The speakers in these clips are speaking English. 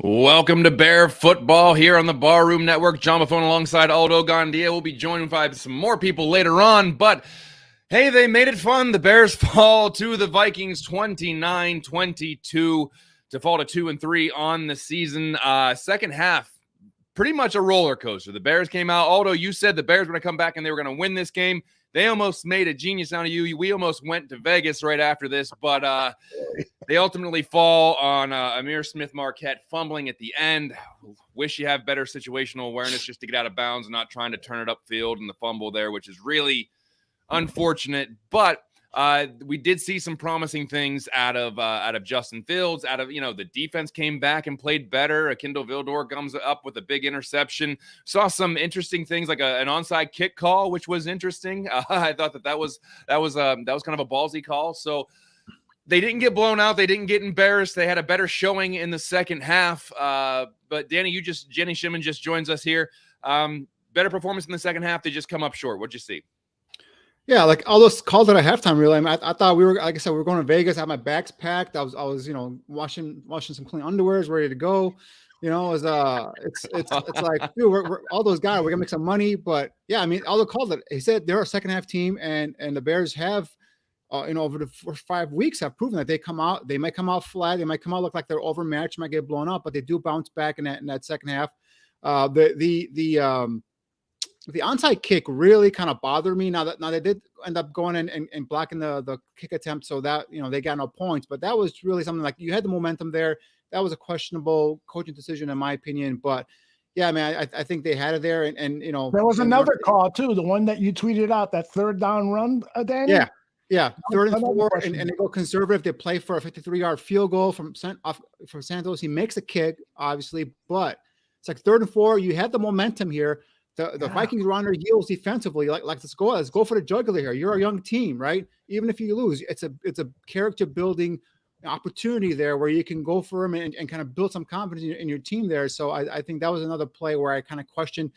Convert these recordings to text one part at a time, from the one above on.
Welcome to Bear Football here on the Barroom Network. John Buffone alongside Aldo Gandia. We'll be joined by some more people later on, but hey, they made it fun. The Bears fall to the Vikings 29-22 to fall to 2-3 on the season. Second half, pretty much a roller coaster. The Bears came out. Aldo, you said the Bears were going to come back and they were going to win this game. They almost made a genius out of you. We almost went to Vegas right after this, but they ultimately fall on Amir Smith-Marquette fumbling at the end. Wish you have better situational awareness just to get out of bounds and not trying to turn it upfield and the fumble there, which is really unfortunate. But we did see some promising things out of Justin Fields. The defense came back and played better. Akindle Vildor comes up with a big interception. Saw some interesting things like an onside kick call, which was interesting. I thought that was kind of a ballsy call. So they didn't get blown out. They didn't get embarrassed. They had a better showing in the second half. But Danny, Jenny Shimon just joins us here. Better performance in the second half. They just come up short. What'd you see? Yeah, like all those calls at halftime, really. I mean, I thought we were, like I said, we were going to Vegas. I had my bags packed. I was, washing some clean underwears, ready to go. It was, it's like, dude, we're all those guys. We're gonna make some money, but yeah, I mean, all the calls that he said they're a second half team, and the Bears have, over the first 5 weeks have proven that they might come out flat, they might come out look like they're overmatched, might get blown up, but they do bounce back in that second half. The onside kick really kind of bothered me. Now they did end up going in and blocking the kick attempt, so that they got no points. But that was really something like you had the momentum there. That was a questionable coaching decision in my opinion. But yeah, I mean, I think they had it there, and there was another call too, the one that you tweeted out, that third down run, Danny. Yeah, 3rd and 4, and they go conservative. They play for a 53-yard field goal from Santos. He makes a kick, obviously, but it's like 3rd and 4. You had the momentum here. The Vikings were on their heels defensively. Like let's go for the jugular here. You're a young team, right? Even if you lose, it's a character building opportunity there where you can go for them and kind of build some confidence in your team there. So I think that was another play where I kind of questioned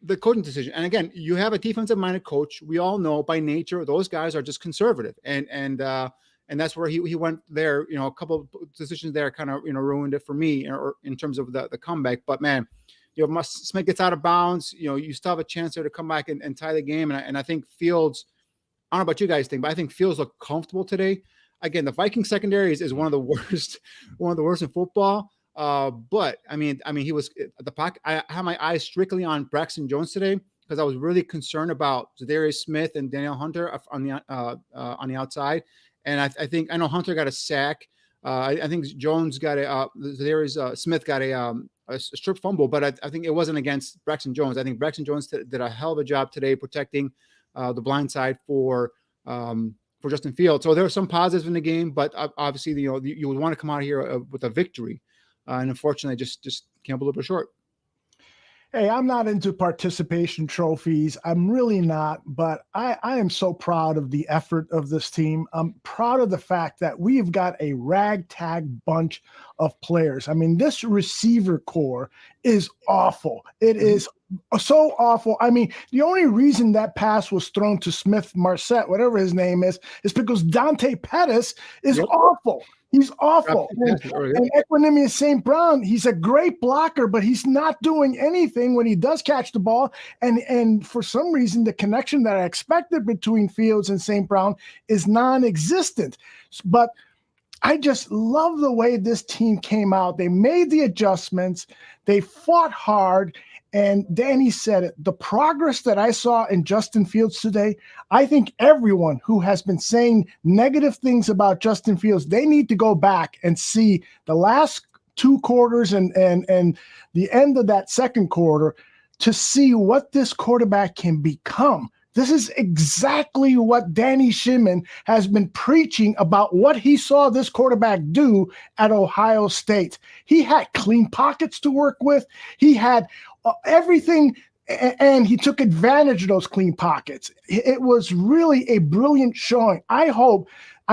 the coaching decision. And again, you have a defensive minded coach. We all know by nature those guys are just conservative, and that's where he went there. A couple of decisions there kind of ruined it for me, or in terms of the comeback. But man, Smith gets out of bounds. You still have a chance there to come back and tie the game. And I think Fields, I don't know about you guys think, but I think Fields looked comfortable today. Again, the Viking secondary is one of the worst in football. But I mean, he was at the pocket. I had my eyes strictly on Braxton Jones today because I was really concerned about Zadarius Smith and Danielle Hunter on the outside. And I know Hunter got a sack. I think Jones got Smith got a strip fumble, but I think it wasn't against Braxton Jones. I think Braxton Jones did a hell of a job today protecting the blind side for Justin Fields. So there were some positives in the game, but obviously you would want to come out here with a victory, and unfortunately just came up a little bit short. Hey, I'm not into participation trophies. I'm really not, but I am so proud of the effort of this team. I'm proud of the fact that we've got a ragtag bunch of players. I mean, this receiver core is awful. It is so awful. I mean, the only reason that pass was thrown to Smith-Marquette, whatever his name is because Dante Pettis is awful. He's awful. And Equanimous St. Brown, he's a great blocker, but he's not doing anything when he does catch the ball. And for some reason, the connection that I expected between Fields and St. Brown is non-existent. But I just love the way this team came out. They made the adjustments. They fought hard. And Danny said it, the progress that I saw in Justin Fields today, I think everyone who has been saying negative things about Justin Fields, they need to go back and see the last 2 quarters and the end of that second quarter to see what this quarterback can become. This is exactly what Danny Shimon has been preaching about what he saw this quarterback do at Ohio State. He had clean pockets to work with. He had everything, and he took advantage of those clean pockets. It was really a brilliant showing. I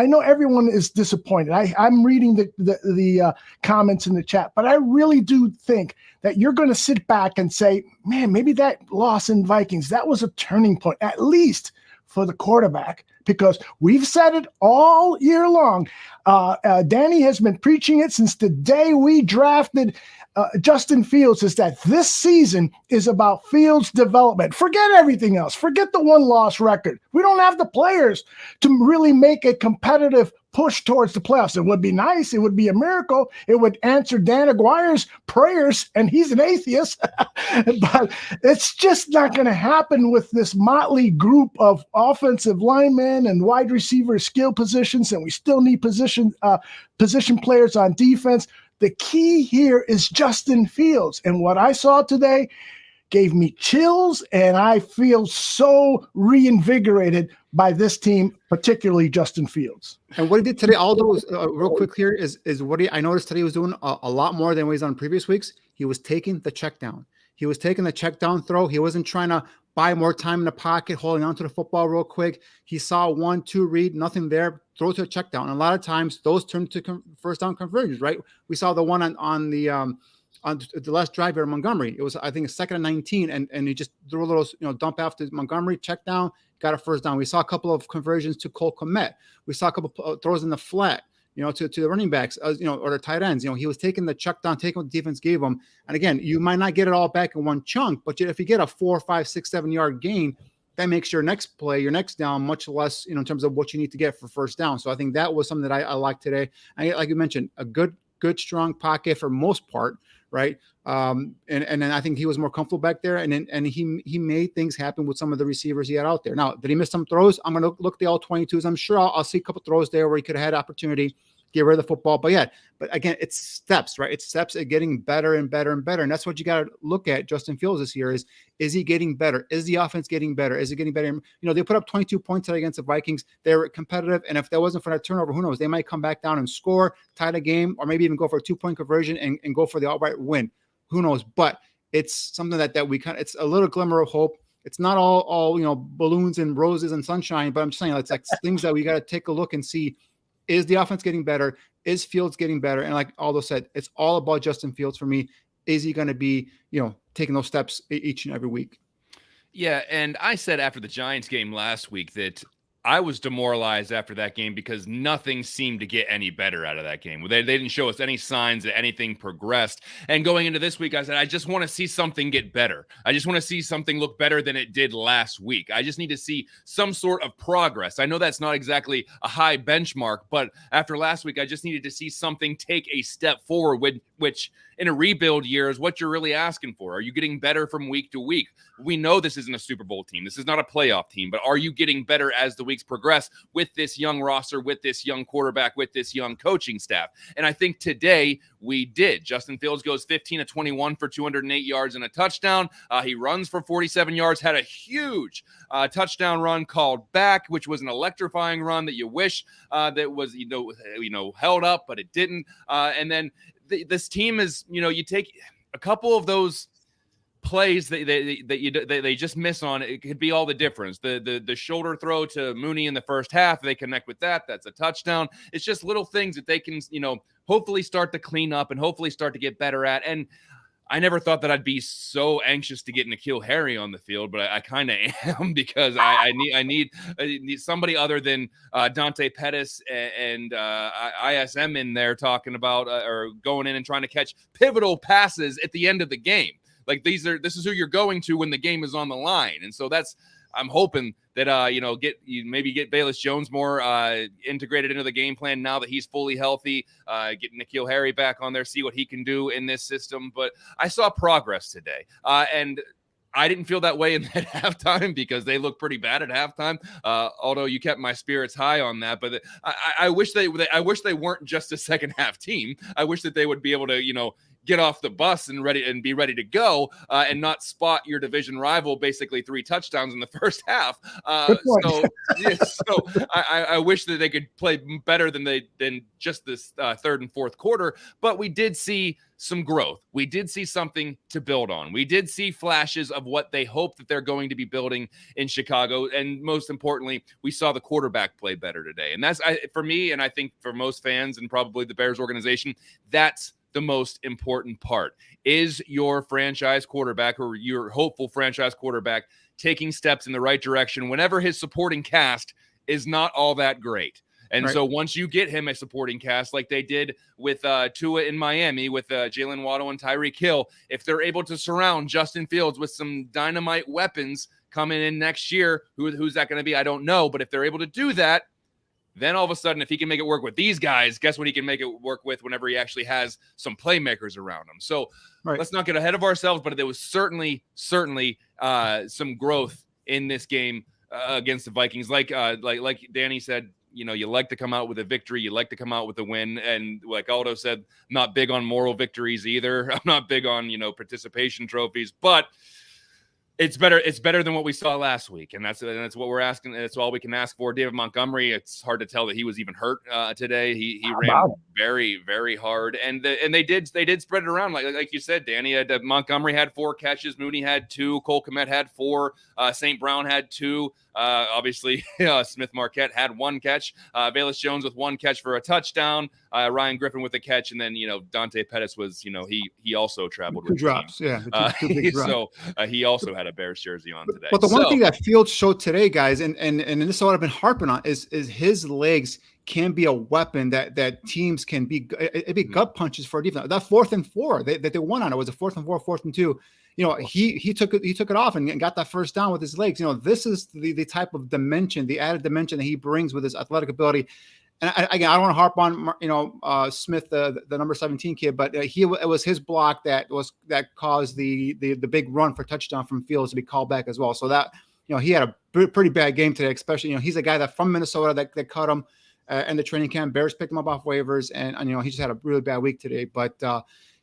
know everyone is disappointed. I'm reading the comments in the chat, but I really do think that you're going to sit back and say, man, maybe that loss in Vikings, that was a turning point, at least for the quarterback, because we've said it all year long. Danny has been preaching it since the day we drafted Justin Fields, is that this season is about Fields' development. Forget everything else. Forget the one-loss record. We don't have the players to really make a competitive push towards the playoffs. It would be nice. It would be a miracle. It would answer Dan Aguirre's prayers, and he's an atheist. But it's just not going to happen with this motley group of offensive linemen and wide receiver skill positions, and we still need position players on defense. The key here is Justin Fields. And what I saw today gave me chills, and I feel so reinvigorated by this team, particularly Justin Fields. And what he did today, Aldo, was, real quick here, is what I noticed today he was doing a lot more than what he's done in previous weeks. He was taking the check down. He was taking the check down throw. He wasn't trying to buy more time in the pocket, holding onto the football real quick. He saw 1-2 read, nothing there, throw to a check down. And a lot of times those turn to first down conversions, right? We saw the one on the last drive here in Montgomery. It was, I think, a 2nd and 19, and he just threw a little, dump after Montgomery, check down, got a first down. We saw a couple of conversions to Cole Kmet. We saw a couple of throws in the flat, to the running backs, or the tight ends. He was taking the check down, taking what the defense gave him. And again, you might not get it all back in one chunk, but if you get a 4, 5, 6, 7 yard gain, that makes your next play, your next down, much less, in terms of what you need to get for first down. So I think that was something that I liked today. Like you mentioned, a good, strong pocket for most part, right? And then I think he was more comfortable back there, and he made things happen with some of the receivers he had out there. Now, did he miss some throws? I'm going to look at the all 22s. I'm sure I'll see a couple throws there where he could have had opportunity, get rid of the football. But again, it's steps, right? It's steps at getting better and better and better. And that's what you got to look at Justin Fields this year is he getting better? Is the offense getting better? Is it getting better? They put up 22 points against the Vikings. They were competitive. And if that wasn't for that turnover, who knows? They might come back down and score, tie the game, or maybe even go for a 2-point conversion and go for the outright win. Who knows? But it's something that we it's a little glimmer of hope. It's not all balloons and roses and sunshine, but I'm just saying it's like things that we got to take a look and see. Is the offense getting better? Is Fields getting better? And like Aldo said, it's all about Justin Fields for me. Is he going to be, taking those steps each and every week? Yeah, and I said after the Giants game last week that I was demoralized after that game because nothing seemed to get any better out of that game. They didn't show us any signs that anything progressed. And going into this week, I said, I just want to see something get better. I just want to see something look better than it did last week. I just need to see some sort of progress. I know that's not exactly a high benchmark, but after last week, I just needed to see something take a step forward, which in a rebuild year is what you're really asking for. Are you getting better from week to week? We know this isn't a Super Bowl team. This is not a playoff team, but are you getting better as the weeks progress with this young roster, with this young quarterback, with this young coaching staff? And I think today we did. Justin Fields goes 15 of 21 for 208 yards and a touchdown. He runs for 47 yards, had a huge touchdown run called back, which was an electrifying run that you wish that was, held up, but it didn't. And then this team is, you take a couple of those plays that they just miss on. It could be all the difference. The shoulder throw to Mooney in the first half, they connect with that. That's a touchdown. It's just little things that they can, hopefully start to clean up and hopefully start to get better at. And I never thought that I'd be so anxious to get N'Keal Harry on the field, but I kind of am because I need somebody other than Dante Pettis and ISM in there talking about or going in and trying to catch pivotal passes at the end of the game. Like this is who you're going to when the game is on the line. And so I'm hoping that, get Bayless Jones more integrated into the game plan now that he's fully healthy, get N'Keal Harry back on there, see what he can do in this system. But I saw progress today. And I didn't feel that way in that halftime because they looked pretty bad at halftime. Although you kept my spirits high on that, but I wish they weren't just a second half team. I wish that they would be able to, get off the bus and be ready to go and not spot your division rival basically 3 touchdowns in the first half. So I wish that they could play better than just this third and fourth quarter. But we did see some growth. We did see something to build on. We did see flashes of what they hope that they're going to be building in Chicago. And most importantly, we saw the quarterback play better today. And that's for me, and I think for most fans and probably the Bears organization, that's the most important part. Is your franchise quarterback or your hopeful franchise quarterback taking steps in the right direction whenever his supporting cast is not all that great. And so once you get him a supporting cast like they did with Tua in Miami with Jalen Waddle and Tyreek Hill, if they're able to surround Justin Fields with some dynamite weapons coming in next year, who's that going to be? I don't know. But if they're able to do that, then all of a sudden, if he can make it work with these guys, guess what he can make it work with whenever he actually has some playmakers around him. So let's not get ahead of ourselves, but there was certainly some growth in this game against the Vikings. Like Danny said, you like to come out with a victory. You like to come out with a win. And like Aldo said, not big on moral victories either. I'm not big on, participation trophies, but it's better than what we saw last week. And that's what we're asking. That's all we can ask for. David Montgomery, it's hard to tell that he was even hurt today. He ran very, very hard. And they did spread it around. Like you said, Danny, Montgomery had 4 catches. Mooney had 2. Cole Kmet had 4. St. Brown had 2. Obviously, Smith Marquette had 1 catch. Velus Jones with 1 catch for a touchdown. Ryan Griffin with a catch, and then Dante Pettis was he also traveled with 2 drops. Team. Yeah, two big drops. So he also had a Bears jersey on today. But the one thing that Fields showed today, guys, and this is what I've been harping on, is his legs can be a weapon that teams can be. It'd be gut punches for a defense. That 4th and 4 that they won on, it was a 4th and 4, 4th and 2. He took it off and got that first down with his legs. This is the type of dimension, the added dimension that he brings with his athletic ability. And I don't want to harp on Smith, the number 17 kid, but it was his block that caused the big run for touchdown from Fields to be called back as well. So that he had a pretty bad game today, especially he's a guy that from Minnesota that cut him in the training camp. Bears picked him up off waivers, and he just had a really bad week today. But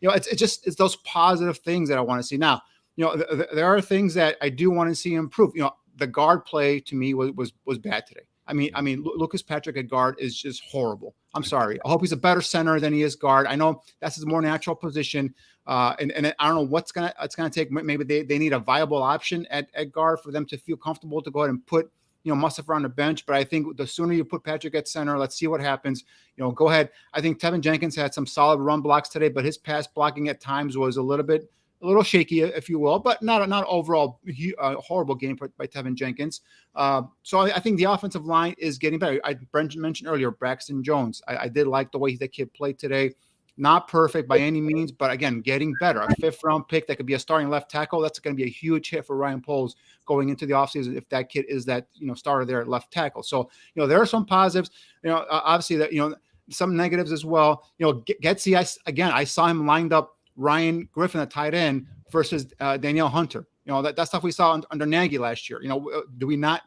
it's those positive things that I want to see. Now, there are things that I do want to see improve. The guard play to me was bad today. I mean, Lucas Patrick at guard is just horrible. I'm sorry. I hope he's a better center than he is guard. I know that's his more natural position. And I don't know it's gonna take. Maybe they need a viable option at guard for them to feel comfortable to go ahead and put Mustafa on the bench. But I think the sooner you put Patrick at center, let's see what happens. Go ahead. I think Tevin Jenkins had some solid run blocks today, but his pass blocking at times was a little shaky, if you will, but not overall horrible game by Tevin Jenkins. So I think the offensive line is getting better. Brent mentioned earlier Braxton Jones. I did like the way that kid played today. Not perfect by any means, but again, getting better. A 5th-round pick that could be a starting left tackle. That's going to be a huge hit for Ryan Poles going into the offseason if that kid is that starter there at left tackle. So there are some positives. Obviously that some negatives as well. Getsy, I saw him lined up Ryan Griffin at tight end versus Danielle Hunter. That stuff we saw under Nagy last year. Do we not?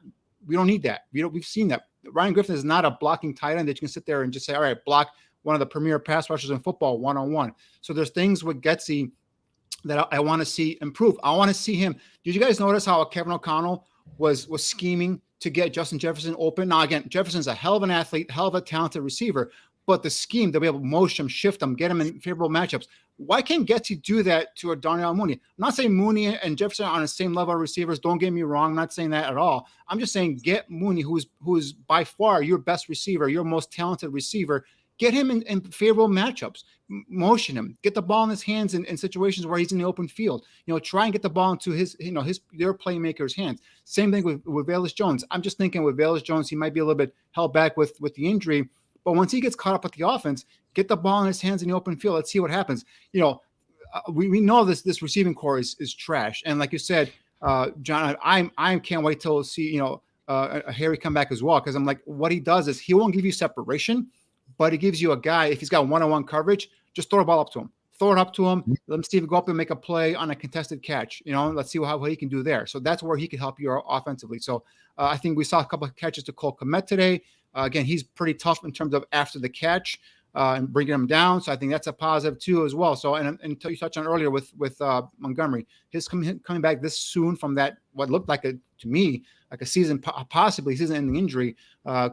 We don't need that. We've seen that. Ryan Griffin is not a blocking tight end that you can sit there and just say, all right, block one of the premier pass rushers in football one-on-one. So there's things with Getsy that I want to see improve. I want to see him. Did you guys notice how Kevin O'Connell was scheming to get Justin Jefferson open? Now, again, Jefferson's a hell of an athlete, hell of a talented receiver, but the scheme that we able to motion him, shift him, get him in favorable matchups. Why can't Getsy do that to a Darnell Mooney? I'm not saying Mooney and Jefferson are on the same level of receivers. Don't get me wrong. I'm not saying that at all. I'm just saying get Mooney, who's by far your best receiver, your most talented receiver. Get him in favorable matchups. Motion him. Get the ball in his hands in situations where he's in the open field. Try and get the ball into their playmaker's hands. Same thing with Velus Jones. I'm just thinking with Velus Jones, he might be a little bit held back with the injury. But once he gets caught up with the offense, get the ball in his hands in the open field. Let's see what happens. We know this receiving core is trash. And like you said, John, I can't wait till see Harry come back as well, because I'm like, what he does is he won't give you separation, but he gives you a guy. If he's got one-on-one coverage, just throw the ball up to him. Throw it up to him. Let him see if he go up and make a play on a contested catch. Let's see what he can do there. So that's where he can help you offensively. So I think we saw a couple of catches to Cole Kmet today. Again, he's pretty tough in terms of after the catch and bringing him down. So I think that's a positive too as well. So and you touched on earlier with Montgomery, his coming back this soon from that what looked like to me like a season, possibly season-ending injury,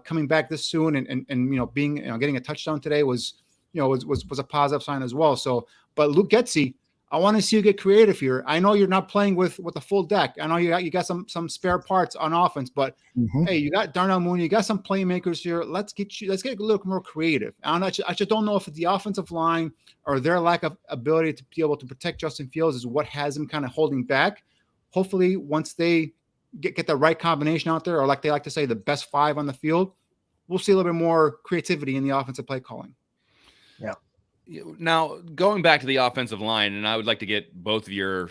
coming back this soon and being getting a touchdown today was a positive sign as well. So, but Luke Getsy, I want to see you get creative here. I know you're not playing with a full deck. I know you got some spare parts on offense, but hey, you got Darnell Mooney, you got some playmakers here. Let's get a little more creative. I just don't know if the offensive line or their lack of ability to be able to protect Justin Fields is what has him kind of holding back. Hopefully, once they get the right combination out there, or like they like to say, the best 5 on the field, we'll see a little bit more creativity in the offensive play calling. Yeah. Now, going back to the offensive line, and I would like to get both of your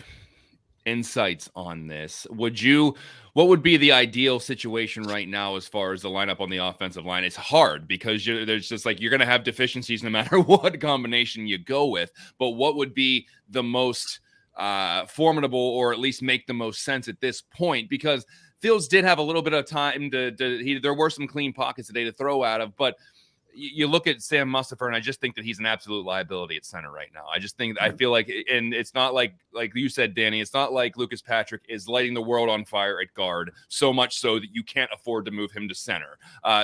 insights on this. What would be the ideal situation right now as far as the lineup on the offensive line? It's hard because there's just like, you're going to have deficiencies no matter what combination you go with. But what would be the most formidable, or at least make the most sense at this point? Because Fields did have a little bit of time there were some clean pockets today to throw out of, but you look at Sam Mustipher, and I just think that he's an absolute liability at center right now. I feel like, and it's not like you said, Danny, it's not like Lucas Patrick is lighting the world on fire at guard, so much so that you can't afford to move him to center.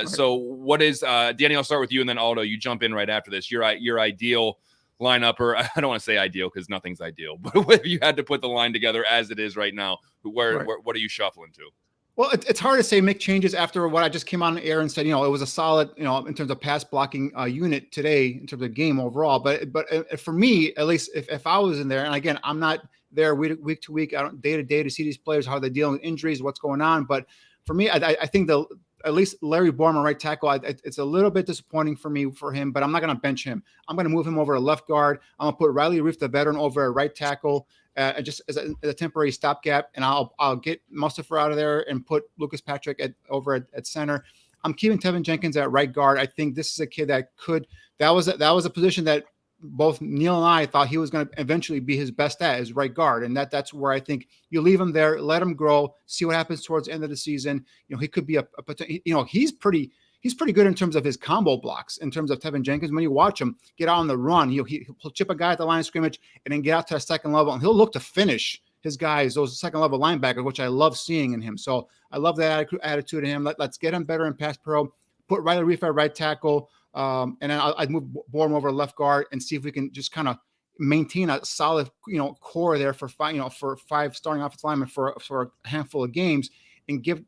So what is, Danny, I'll start with you, and then Aldo, you jump in right after this. Your ideal lineup, or I don't want to say ideal because nothing's ideal, but if you had to put the line together as it is right now, what are you shuffling to? Well, it's hard to say make changes after what I just came on the air and said, it was a solid, in terms of pass blocking unit today in terms of game overall. But for me, at least if I was in there, and again, I'm not there week to week, I don't day to day to see these players, how they're dealing with injuries, what's going on. But for me, I think at least Larry Borman, right tackle, it's a little bit disappointing for him, but I'm not going to bench him. I'm going to move him over to left guard. I'm going to put Riley Reef, the veteran, over at right tackle. Just as a temporary stopgap, and I'll get Mustipher out of there and put Lucas Patrick over at center. I'm keeping Tevin Jenkins at right guard. I think this is a kid that was a position that both Neil and I thought he was going to eventually be his best at, is right guard, and that's where I think you leave him there, let him grow, see what happens towards the end of the season. He could be he's pretty good in terms of his combo blocks, in terms of Tevin Jenkins. When you watch him get out on the run, he'll chip a guy at the line of scrimmage and then get out to a second level, and he'll look to finish his guys, those second level linebackers, which I love seeing in him. So I love that attitude in him. Let's get him better in pass pro, put Riley Reef at right tackle, and then I'd move Bourne over to left guard and see if we can just kind of maintain a solid, core there for 5 starting offensive linemen for a handful of games, and give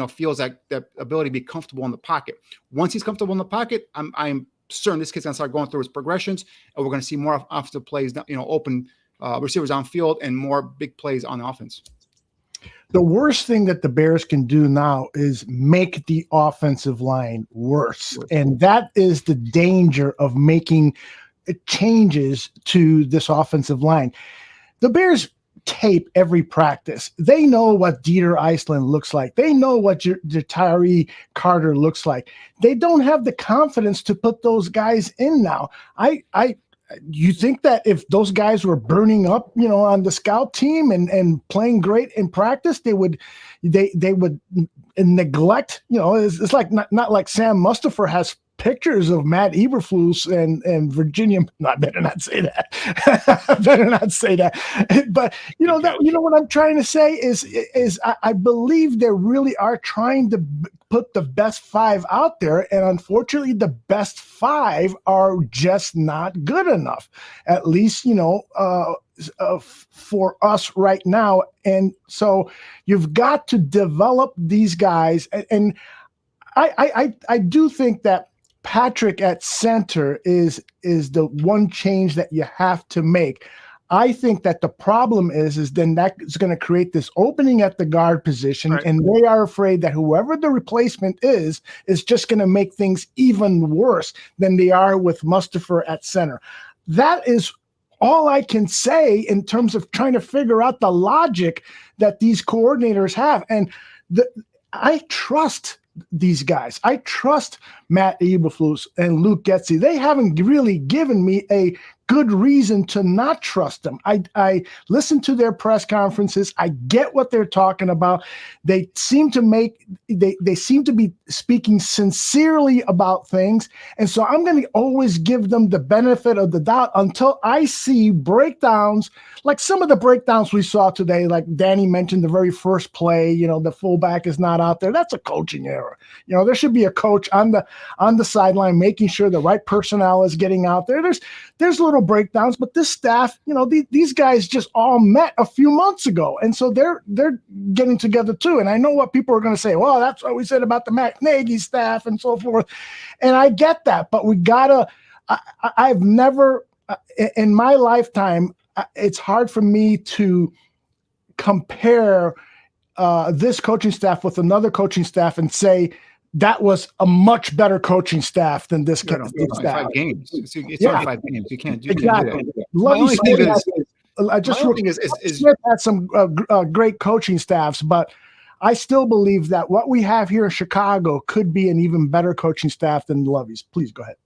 Fields that ability to be comfortable in the pocket. Once he's comfortable in the pocket, I'm certain this kid's going to start going through his progressions, and we're going to see more offensive plays, open receivers on field, and more big plays on offense. The worst thing that the Bears can do now is make the offensive line worse. And that is the danger of making changes to this offensive line. The Bears tape every practice. They know what Dieter Iceland looks like. They know what Tyree Carter looks like. They don't have the confidence to put those guys in now. You think that if those guys were burning up, on the scout team and playing great in practice, they would neglect, it's like not like Sam Mustipher has pictures of Matt Eberflus and Virginia. No, I better not say that. But what I'm trying to say is I believe they really are trying to put the best 5 out there, and unfortunately, the best 5 are just not good enough. At least for us right now, and so you've got to develop these guys, and I do think that Patrick at center is the one change that you have to make. I think that the problem is then that's going to create this opening at the guard position, right, and they are afraid that whoever the replacement is just going to make things even worse than they are with Mustipher at center. That is all I can say in terms of trying to figure out the logic that these coordinators have. And I trust these guys. I trust Matt Eberflus and Luke Getsy. They haven't really given me a good reason to not trust them. I listen to their press conferences. I get what they're talking about. They seem to be speaking sincerely about things. And so I'm going to always give them the benefit of the doubt until I see breakdowns, like some of the breakdowns we saw today, like Danny mentioned the very first play, the fullback is not out there. That's a coaching error. There should be a coach on the sideline making sure the right personnel is getting out there. There's little breakdowns, but this staff, these guys just all met a few months ago, and so they're getting together too. And I know what people are going to say. Well, that's what we said about the Matt Nagy staff and so forth, and I get that. But we gotta. I've never in my lifetime. It's hard for me to compare this coaching staff with another coaching staff and say that was a much better coaching staff than this staff. 5 games. It's only 5 games. You can't do exactly. that. Lovey Smith Smith had some great coaching staffs, but I still believe that what we have here in Chicago could be an even better coaching staff than Lovey's. Please go ahead.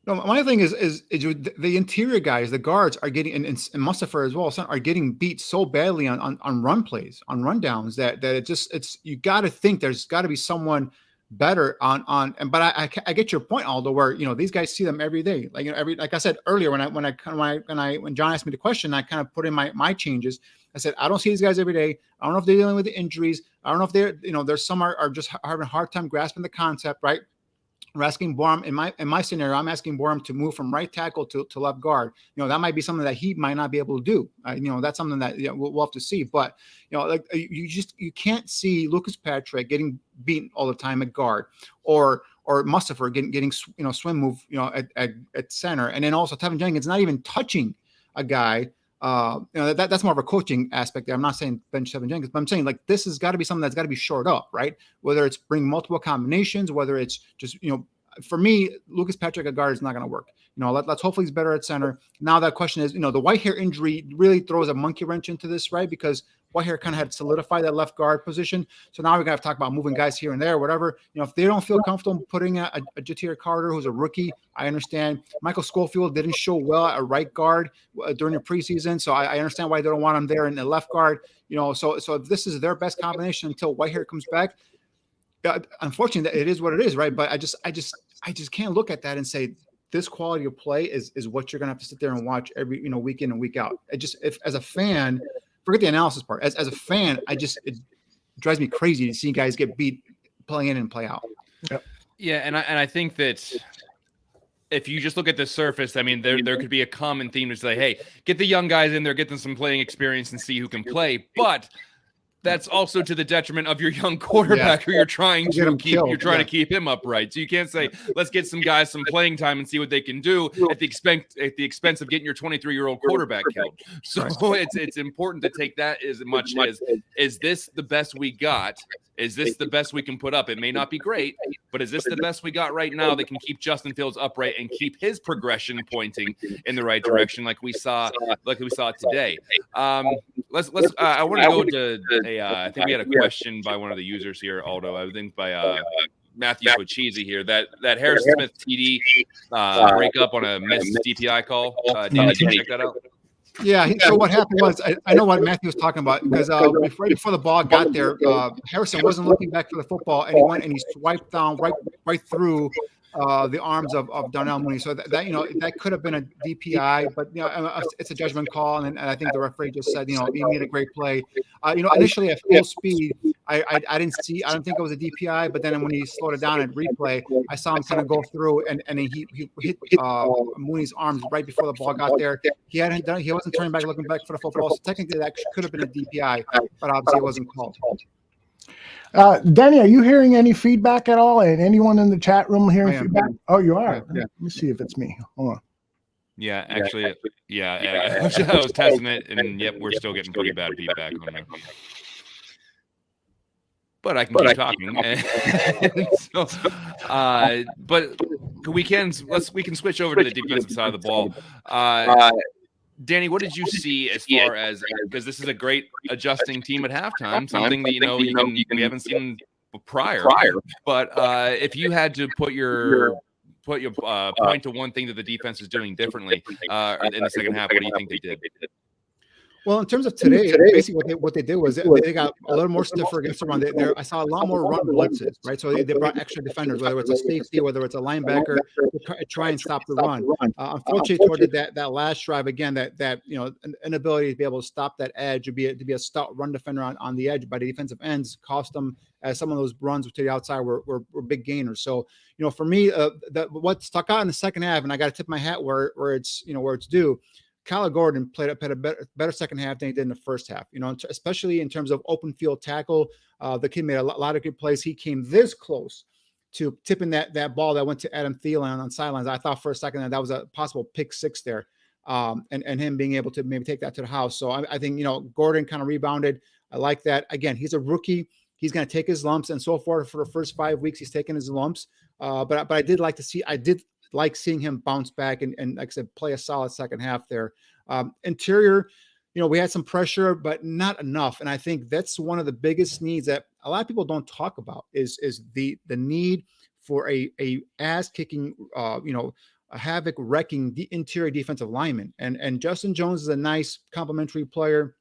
No, my thing is the interior guys, the guards are getting, and Mustafa as well, are getting beat so badly on run plays, on rundowns that it's you got to think there's got to be someone better on. But I get your point, Aldo, where these guys see them every day. Like like I said earlier, when John asked me the question, I kind of put in my changes. I said I don't see these guys every day. I don't know if they're dealing with the injuries. I don't know if they're there's some are just having a hard time grasping the concept, right? We're asking Borum in my scenario. I'm asking Borum to move from right tackle to left guard. That might be something that he might not be able to do. That's something that we'll have to see. But you can't see Lucas Patrick getting beaten all the time at guard, or Mustafa getting swim move at center, and then also Tevin Jenkins not even touching a guy. That's more of a coaching aspect there. I'm not saying bench Tevin Jenkins, but I'm saying like this has got to be something that's got to be shored up, right? Whether it's bring multiple combinations, whether it's just for me, Lucas Patrick at guard is not going to work. Let's hopefully he's better at center. Now that question is, the Whitehair injury really throws a monkey wrench into this, right? Because Whitehair kind of had solidified that left guard position. So now we're going to talk about moving guys here and there, whatever. If they don't feel comfortable putting a Ja'Tyre Carter, who's a rookie, I understand. Michael Schofield didn't show well at right guard during the preseason. So I understand why they don't want him there in the left guard. So if this is their best combination until Whitehair comes back, unfortunately, it is what it is, right? But I just can't look at that and say this quality of play is what you're going to have to sit there and watch every week in and week out. If as a fan, forget the analysis part. As a fan, it drives me crazy to see guys get beat play in and play out. Yep. Yeah, and I think that if you just look at the surface, I mean, there could be a common theme to say, hey, get the young guys in there, get them some playing experience and see who can play. But that's also to the detriment of your young quarterback who you're trying to keep him upright. So you can't say, let's get some guys some playing time and see what they can do at the expense of getting your 23-year-old quarterback killed. So it's important to take that as much as, is this the best we got? Is this the best we can put up? It may not be great, but is this the best we got right now that can keep Justin Fields upright and keep his progression pointing in the right direction, like we saw today? I want to go to I think we had a question by one of the users here, Aldo. I think by Matthew Switcheesy here that Harrison Smith TD breakup on a missed DPI call. Danny, can you check that out? Yeah. So what happened was, I know what Matthew was talking about, because before the ball got there, Harrison wasn't looking back for the football, and he went and he swiped down right through the arms of Darnell Mooney. So that could have been a DPI, but it's a judgment call, and I think the referee just said he made a great play. Initially at full speed, I didn't think it was a DPI, but then when he slowed it down at replay, I saw him kind of go through and he hit Mooney's arms right before the ball got there. He wasn't turning back looking back for the football, so technically that could have been a DPI, but obviously it wasn't called. Danny, are you hearing any feedback at all? And anyone in the chat room hearing feedback? Oh, you are. Yeah. Let me see if it's me. Hold on. Yeah, actually, I was testing it, and yep, we're still getting pretty bad feedback on it. But I can keep talking. But we can switch over to the defensive side of the ball. Danny, what did you see as far as, because this is a great adjusting team at halftime, something that we haven't seen prior. But if you had to put your point to one thing that the defense is doing differently in the second half, what do you think they did? Well, in terms of today, basically what they did was they got a little more stiffer against the run. I saw a lot more run blitzes, right? So they brought extra defenders, whether it's a safety, whether it's a linebacker, to try and stop the run. Unfortunately, toward that last drive, again, that inability to be able to stop that edge, to be a stout run defender on the edge by the defensive ends, cost them, as some of those runs to the outside were big gainers. So, for me, what stuck out in the second half, and I got to tip my hat where it's due. Kyler Gordon played a better second half than he did in the first half, especially in terms of open field tackle. The kid made a lot of good plays. He came this close to tipping that ball that went to Adam Thielen on sidelines. I thought for a second that was a possible pick six there, and him being able to maybe take that to the house. So I think, Gordon kind of rebounded. I like that. Again, he's a rookie. He's going to take his lumps, and so far for the first 5 weeks, he's taken his lumps. But I did like seeing him bounce back and like I said, play a solid second half there. Interior, we had some pressure, but not enough. And I think that's one of the biggest needs that a lot of people don't talk about is the need for a ass kicking, a havoc wrecking interior defensive lineman. And Justin Jones is a nice complementary player.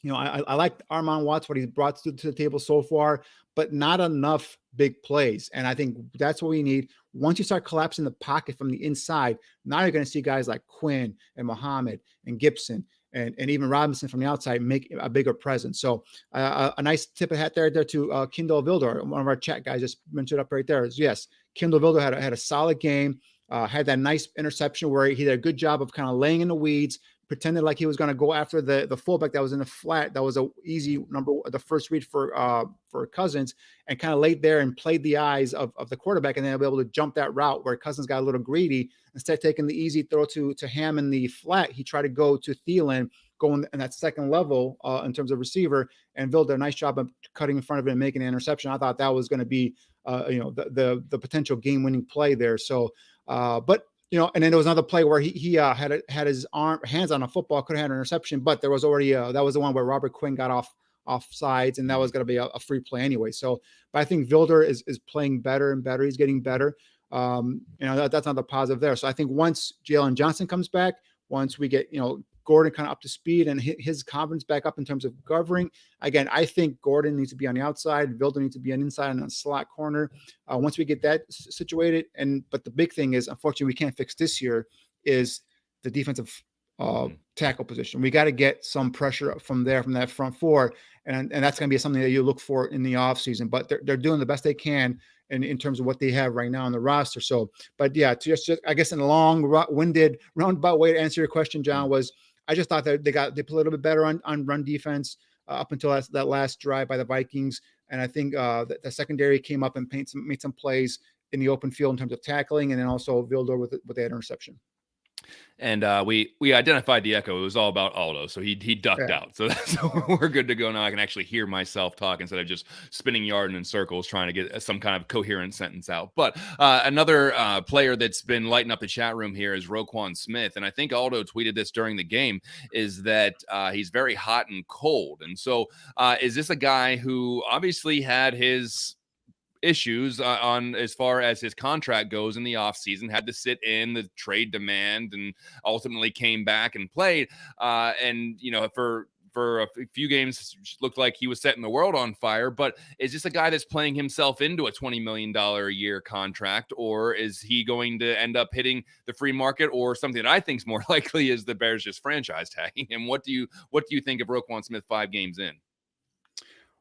I like Armon Watts, what he's brought to the table so far, but not enough big plays. And I think that's what we need. Once you start collapsing the pocket from the inside, now you're going to see guys like Quinn and Muhammad and Gibson and even Robinson from the outside make a bigger presence. So a nice tip of hat there to Kindle Vildor, one of our chat guys just mentioned up right there. Is yes, Kindle Vildor had a solid game, had that nice interception where he did a good job of kind of laying in the weeds, pretended like he was going to go after the fullback that was in the flat. That was a easy number, the first read for Cousins, and kind of laid there and played the eyes of the quarterback, and then be able to jump that route where Cousins got a little greedy. Instead of taking the easy throw to Ham in the flat, he tried to go to Thielen, going in that second level in terms of receiver, and Bill did a nice job of cutting in front of it and making an interception. I thought that was going to be the potential game-winning play there. So, but and then there was another play where he had his hands on a football, could have had an interception, but there was already that was the one where Robert Quinn got off sides, and that was going to be a free play anyway. So, but I think Vilder is playing better and better. He's getting better. That's another positive there. So I think once Jalen Johnson comes back, once we get Gordon kind of up to speed and his confidence back up in terms of covering. Again, I think Gordon needs to be on the outside. Vilder needs to be on inside and on slot corner. Once we get that situated, but the big thing is, unfortunately, we can't fix this year is the defensive tackle position. We got to get some pressure from that front four, and that's going to be something that you look for in the offseason. But they're doing the best they can in terms of what they have right now on the roster. So, but yeah, to just I guess in a long-winded roundabout way to answer your question, John, was I just thought that they played a little bit better on run defense up until that last drive by the Vikings. And I think the secondary came up and made some plays in the open field in terms of tackling, and then also Vildor with that interception. And we identified the echo. It was all about Aldo, so he ducked out. So we're good to go now. I can actually hear myself talk instead of just spinning yarn in circles trying to get some kind of coherent sentence out. But another player that's been lighting up the chat room here is Roquan Smith, and I think Aldo tweeted this during the game, is that he's very hot and cold. And so is this a guy who obviously had his issues on as far as his contract goes in the offseason, had to sit in the trade demand, and ultimately came back and played. And for a few games looked like he was setting the world on fire. But is this a guy that's playing himself into a $20 million a year contract, or is he going to end up hitting the free market, or something that I think is more likely is the Bears just franchise tagging him? What do you think of Roquan Smith 5 games in?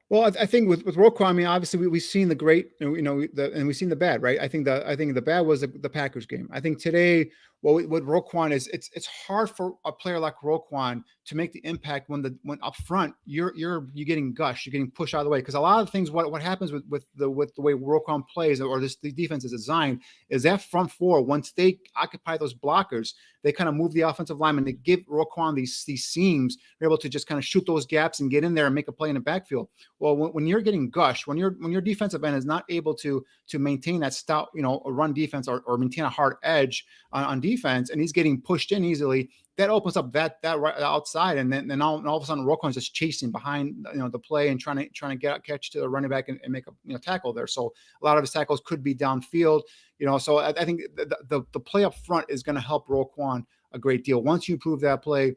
Well, I think with Roquan, I mean, obviously we've seen the great, and we've seen the bad, right? I think the bad was the Packers game. I think today, with Roquan is it's hard for a player like Roquan to make the impact when up front you're getting gushed, you're getting pushed out of the way, because a lot of things what happens with the way Roquan plays, or the defense is designed, is that front four, once they occupy those blockers, they kind of move the offensive lineman. They give Roquan these seams. They're able to just kind of shoot those gaps and get in there and make a play in the backfield. Well, when you're getting gushed, when your defensive end is not able to maintain that stout, a run defense or maintain a hard edge on defense, and he's getting pushed in easily, that opens up that right outside, and then all of a sudden Roquan's just chasing behind the play and trying to catch to the running back and make a tackle there. So a lot of his tackles could be downfield. So I think the play up front is going to help Roquan a great deal. Once you improve that play,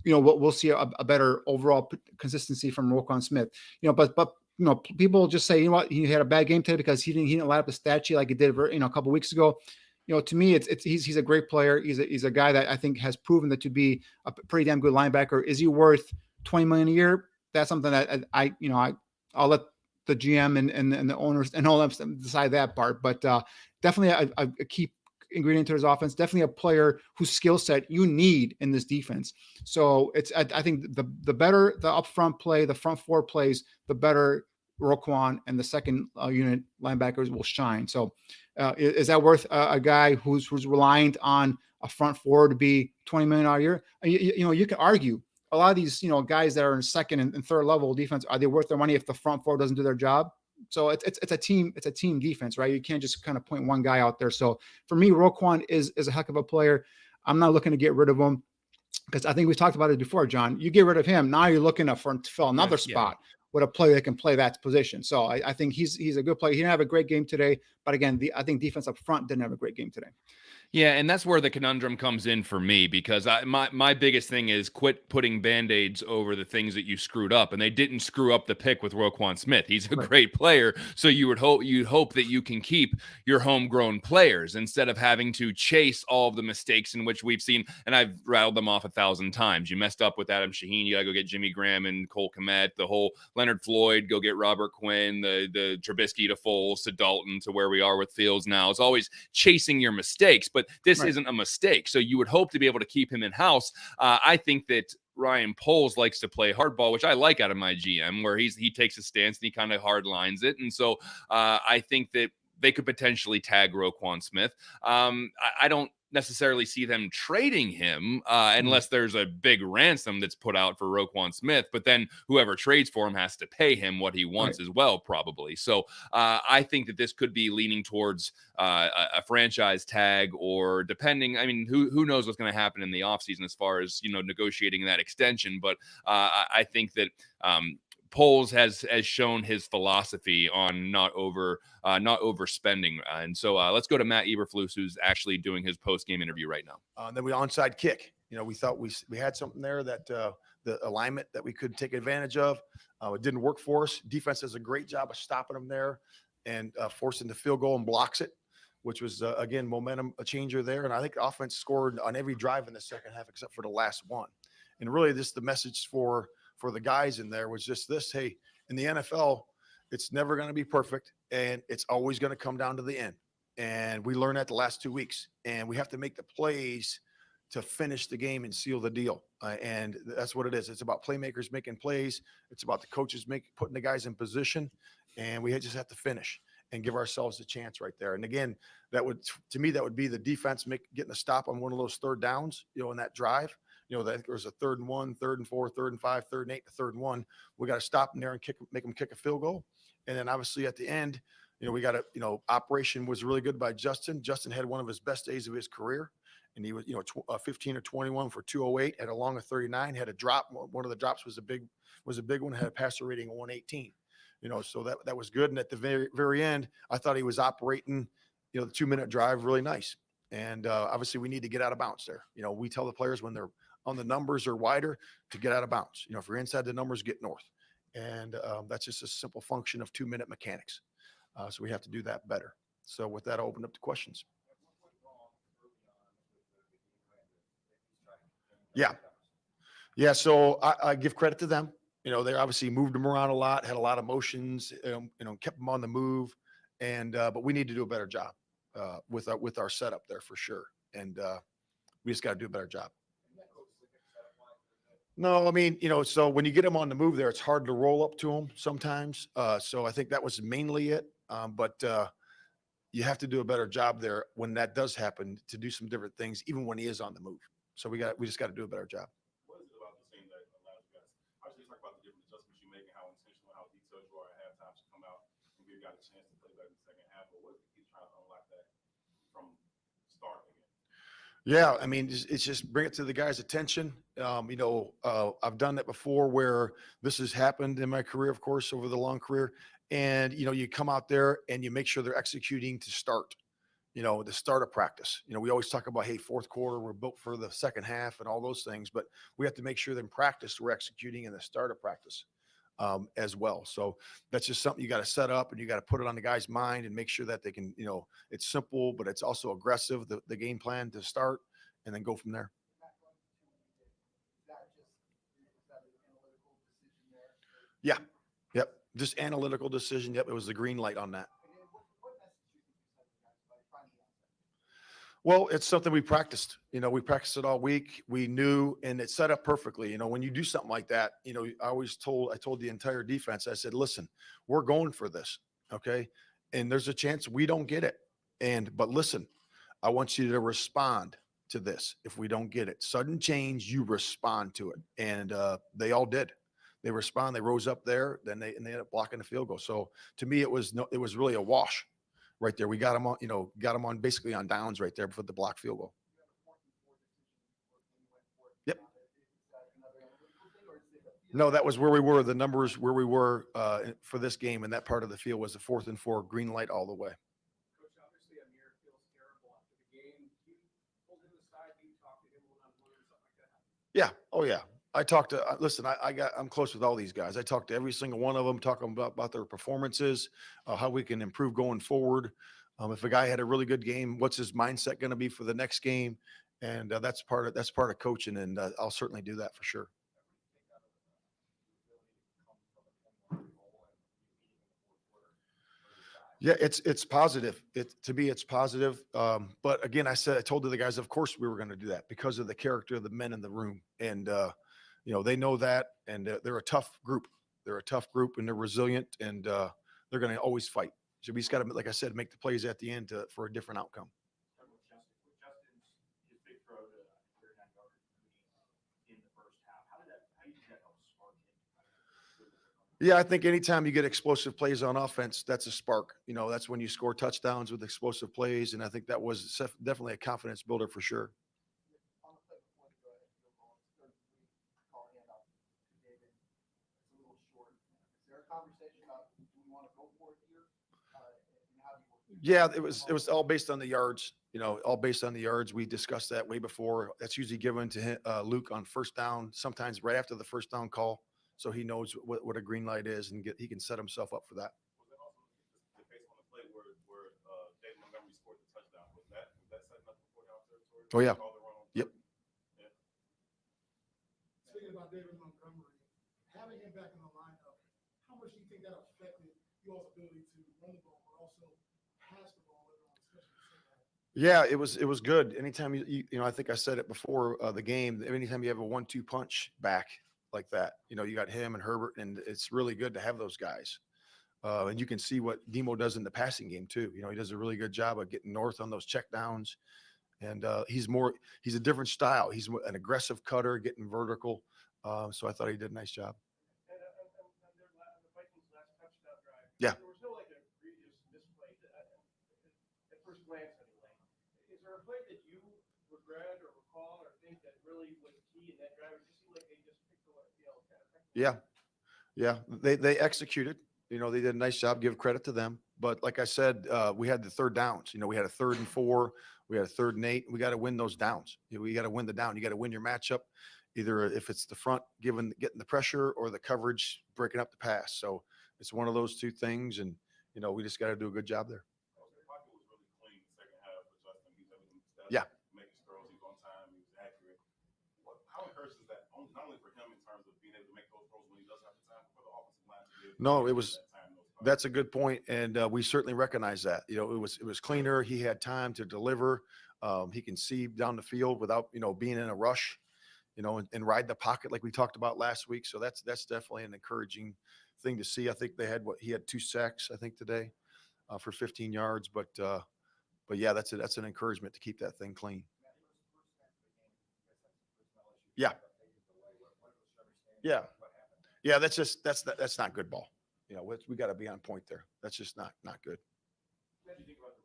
we'll see a better overall consistency from Roquan Smith. But people just say, he had a bad game today because he didn't light up the stat sheet like he did a couple weeks ago. To me, he's a great player. He's a guy that I think has proven that to be a pretty damn good linebacker. Is he worth $20 million a year? That's something that I'll let the GM and the owners and all of them decide that part. But definitely a key ingredient to his offense. Definitely a player whose skill set you need in this defense. So I think the better the upfront play, the front four plays, the better Roquan and the second unit linebackers will shine. So is that worth a guy who's reliant on a front four to be $20 million a year? You can argue a lot of these, guys that are in second and third level defense, are they worth their money if the front four doesn't do their job? So it's a team defense, right? You can't just kind of point one guy out there. So for me, Roquan is a heck of a player. I'm not looking to get rid of him because I think we've talked about it before, John. You get rid of him, now you're looking to fill another spot with a player that can play that position. So I think he's a good player. He didn't have a great game today, but again, I think defense up front didn't have a great game today. Yeah, and that's where the conundrum comes in for me, because my biggest thing is quit putting Band-Aids over the things that you screwed up, and they didn't screw up the pick with Roquan Smith. He's a great player, so you'd hope that you can keep your homegrown players instead of having to chase all of the mistakes in which we've seen, and I've rattled them off 1,000 times. You messed up with Adam Shaheen, you got to go get Jimmy Graham and Cole Kmet, the whole Leonard Floyd, go get Robert Quinn, the Trubisky to Foles to Dalton to where we are with Fields now. It's always chasing your mistakes, but this isn't a mistake. So you would hope to be able to keep him in-house. I think that Ryan Poles likes to play hardball, which I like out of my GM, where he takes a stance and he kind of hard lines it. And so I think that they could potentially tag Roquan Smith. I don't necessarily see them trading him unless there's a big ransom that's put out for Roquan Smith, but then whoever trades for him has to pay him what he wants as well, probably. So I think that this could be leaning towards a franchise tag, or depending, I mean, who knows what's going to happen in the offseason as far as, negotiating that extension. But I think that Poles has shown his philosophy on not overspending, and so let's go to Matt Eberflus, who's actually doing his post-game interview right now. Then we onside kick. We thought we had something there that the alignment that we could take advantage of. It didn't work for us. Defense does a great job of stopping them there and forcing the field goal and blocks it, which was again momentum a changer there. And I think the offense scored on every drive in the second half except for the last one. And really, this the message for the guys in there was just this: hey, in the NFL, it's never going to be perfect, and it's always going to come down to the end. And we learned that the last 2 weeks, and we have to make the plays to finish the game and seal the deal. And that's what it is. It's about playmakers making plays. It's about the coaches putting the guys in position, and we just have to finish and give ourselves a chance right there. And again, to me, that would be the defense getting a stop on one of those third downs, in that drive. That there was a 3rd and 1, 3rd and 4, 3rd and 5, 3rd and 8, 3rd and 1. We got to stop them there and make them kick a field goal. And then obviously at the end, we got to, operation was really good by Justin. Justin had one of his best days of his career. And he was, 15 or 21 for 208, had a long of 39, had a drop. One of the drops was a big one, had a passer rating of 118. So that was good. And at the very, very end, I thought he was operating, the 2-minute drive really nice. And obviously we need to get out of bounds there. We tell the players when they're on the numbers or wider to get out of bounds. If you're inside the numbers, get north. And that's just a simple function of 2-minute mechanics. So we have to do that better. So with that, I'll open up to questions. Yeah. So I give credit to them. They obviously moved them around a lot, had a lot of motions, kept them on the move. And, but we need to do a better job with our setup there for sure. And we just got to do a better job. No, I mean, so when you get them on the move there, it's hard to roll up to them sometimes. So I think that was mainly it. But you have to do a better job there when that does happen, to do some different things, even when he is on the move. So we just got to do a better job. What is it about the team that allows you guys? Obviously, talk about the different adjustments you make and how intentional, how detailed you are at halftime to come out and give you guys a chance to play better in the second half. But what is the key trying to unlock that from start again? Yeah, I mean, it's just bring it to the guys' attention. I've done that before where this has happened in my career, of course, over the long career. And, you come out there and you make sure they're executing to start, the start of practice. We always talk about, hey, fourth quarter, we're built for the second half and all those things. But we have to make sure that in practice, we're executing in the start of practice as well. So that's just something you got to set up, and you got to put it on the guy's mind and make sure that they can, it's simple, but it's also aggressive, the game plan to start, and then go from there. Yeah. Yep. Just analytical decision. Yep. It was the green light on that. Well, it's something we practiced. We practiced it all week. We knew, and it set up perfectly. When you do something like that, I told the entire defense, I said, listen, we're going for this. Okay. And there's a chance we don't get it. But listen, I want you to respond to this. If we don't get it, sudden change, you respond to it. And they all did. They respond. They rose up there. Then they ended up blocking the field goal. So to me, it was really a wash right there. We got them on, got them on basically on downs right there for the block field goal. Yep. No, that was where we were. The numbers where we were for this game in that part of the field was a 4th and 4, green light all the way. Coach, obviously Amir feels terrible after the game. You pulled him aside, you talked to him one-on-one or something like that. Yeah. Oh yeah. I talked to, listen, I'm close with all these guys. I talked to every single one of them, talking about their performances, how we can improve going forward. If a guy had a really good game, what's his mindset going to be for the next game? And that's part of coaching. And I'll certainly do that for sure. Yeah, it's positive. To me, it's positive. But again, I told the guys, of course we were going to do that because of the character of the men in the room. And, they know that, and they're a tough group. They're a tough group, and they're resilient, and they're going to always fight. So we just got to, like I said, make the plays at the end for a different outcome. Justin's his big throw to 39-yard in the first half. How did that help spark him? Yeah, I think anytime you get explosive plays on offense, that's a spark. That's when you score touchdowns with explosive plays, and I think that was definitely a confidence builder for sure. Conversation about, do we want to go for it here? And how do you work? Yeah, it was all based on the yards. All based on the yards. We discussed that way before. That's usually given to Luke on first down, sometimes right after the first down call, so he knows what a green light is, and he can set himself up for that. Was that also the case on the play where David Montgomery scored the touchdown? Was that setting up for 40-yard territory? Oh yeah. Yep. Yeah. Speaking about David Montgomery, having him back in the lineup, how much do you think that affected y'all's ability to run the ball, but also pass the ball later on, especially the second half? Yeah, it was good. Anytime I think I said it before the game. Anytime you have a 1-2 punch back like that, you got him and Herbert, and it's really good to have those guys. And you can see what Demo does in the passing game too. He does a really good job of getting north on those check downs, and he's a different style. He's an aggressive cutter, getting vertical. So I thought he did a nice job. Yeah. There was no egregious misplay at first glance anyway. Is there a play that you regret or recall or think that really was key in that drive? It just seemed like they just picked the Yeah. Yeah. They executed. They did a nice job. Give credit to them. But like I said, we had the third downs. We had a 3rd and 4. We had a 3rd and 8. We got to win those downs. We got to win the down. You got to win your matchup, either if it's the front getting the pressure or the coverage breaking up the pass. So it's one of those two things, and we just got to do a good job there. The pocket was really clean the second half for Justin. He's everything. Yeah. Making throws, he was on time, he was accurate. How encouraging is that? Not only for him in terms of being able to make those throws when he does have the time, but for the offensive line to be able to No, it make was. that time, That's a good point, and we certainly recognize that. It was cleaner. He had time to deliver. He can see down the field without being in a rush, and ride the pocket like we talked about last week. So that's definitely an encouraging thing to see. I think he had 2 sacks, I think, today for 15 yards. But yeah, that's an encouragement to keep that thing clean. Yeah. Yeah. Yeah. That's not good ball. We got to be on point there. That's just not good. What did you think about the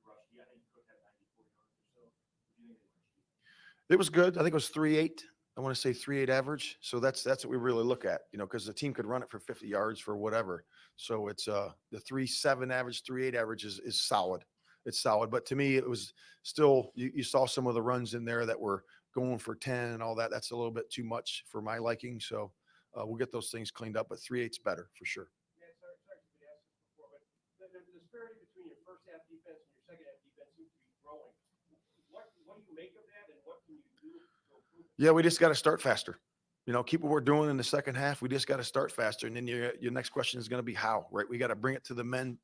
rush? Yeah, I think Cook had 94 yards or so. What do you think of the rush? It was good. I think it was 3.8. I want to say 3.8 average. So that's what we really look at, because the team could run it for 50 yards for whatever. So it's the 3.7 average, 3.8 average is solid. It's solid. But to me, it was still, you saw some of the runs in there that were going for 10 and all that. That's a little bit too much for my liking. So we'll get those things cleaned up, but 3.8's better for sure. Yeah, sorry to be asked this before, but the disparity between your first half defense and your second half defense seems to be growing. What do you make of that, and what can you do to improve it? Yeah, we just got to start faster. Keep what we're doing in the second half. We just got to start faster. And then your next question is going to be how, right? We got to bring it to the men,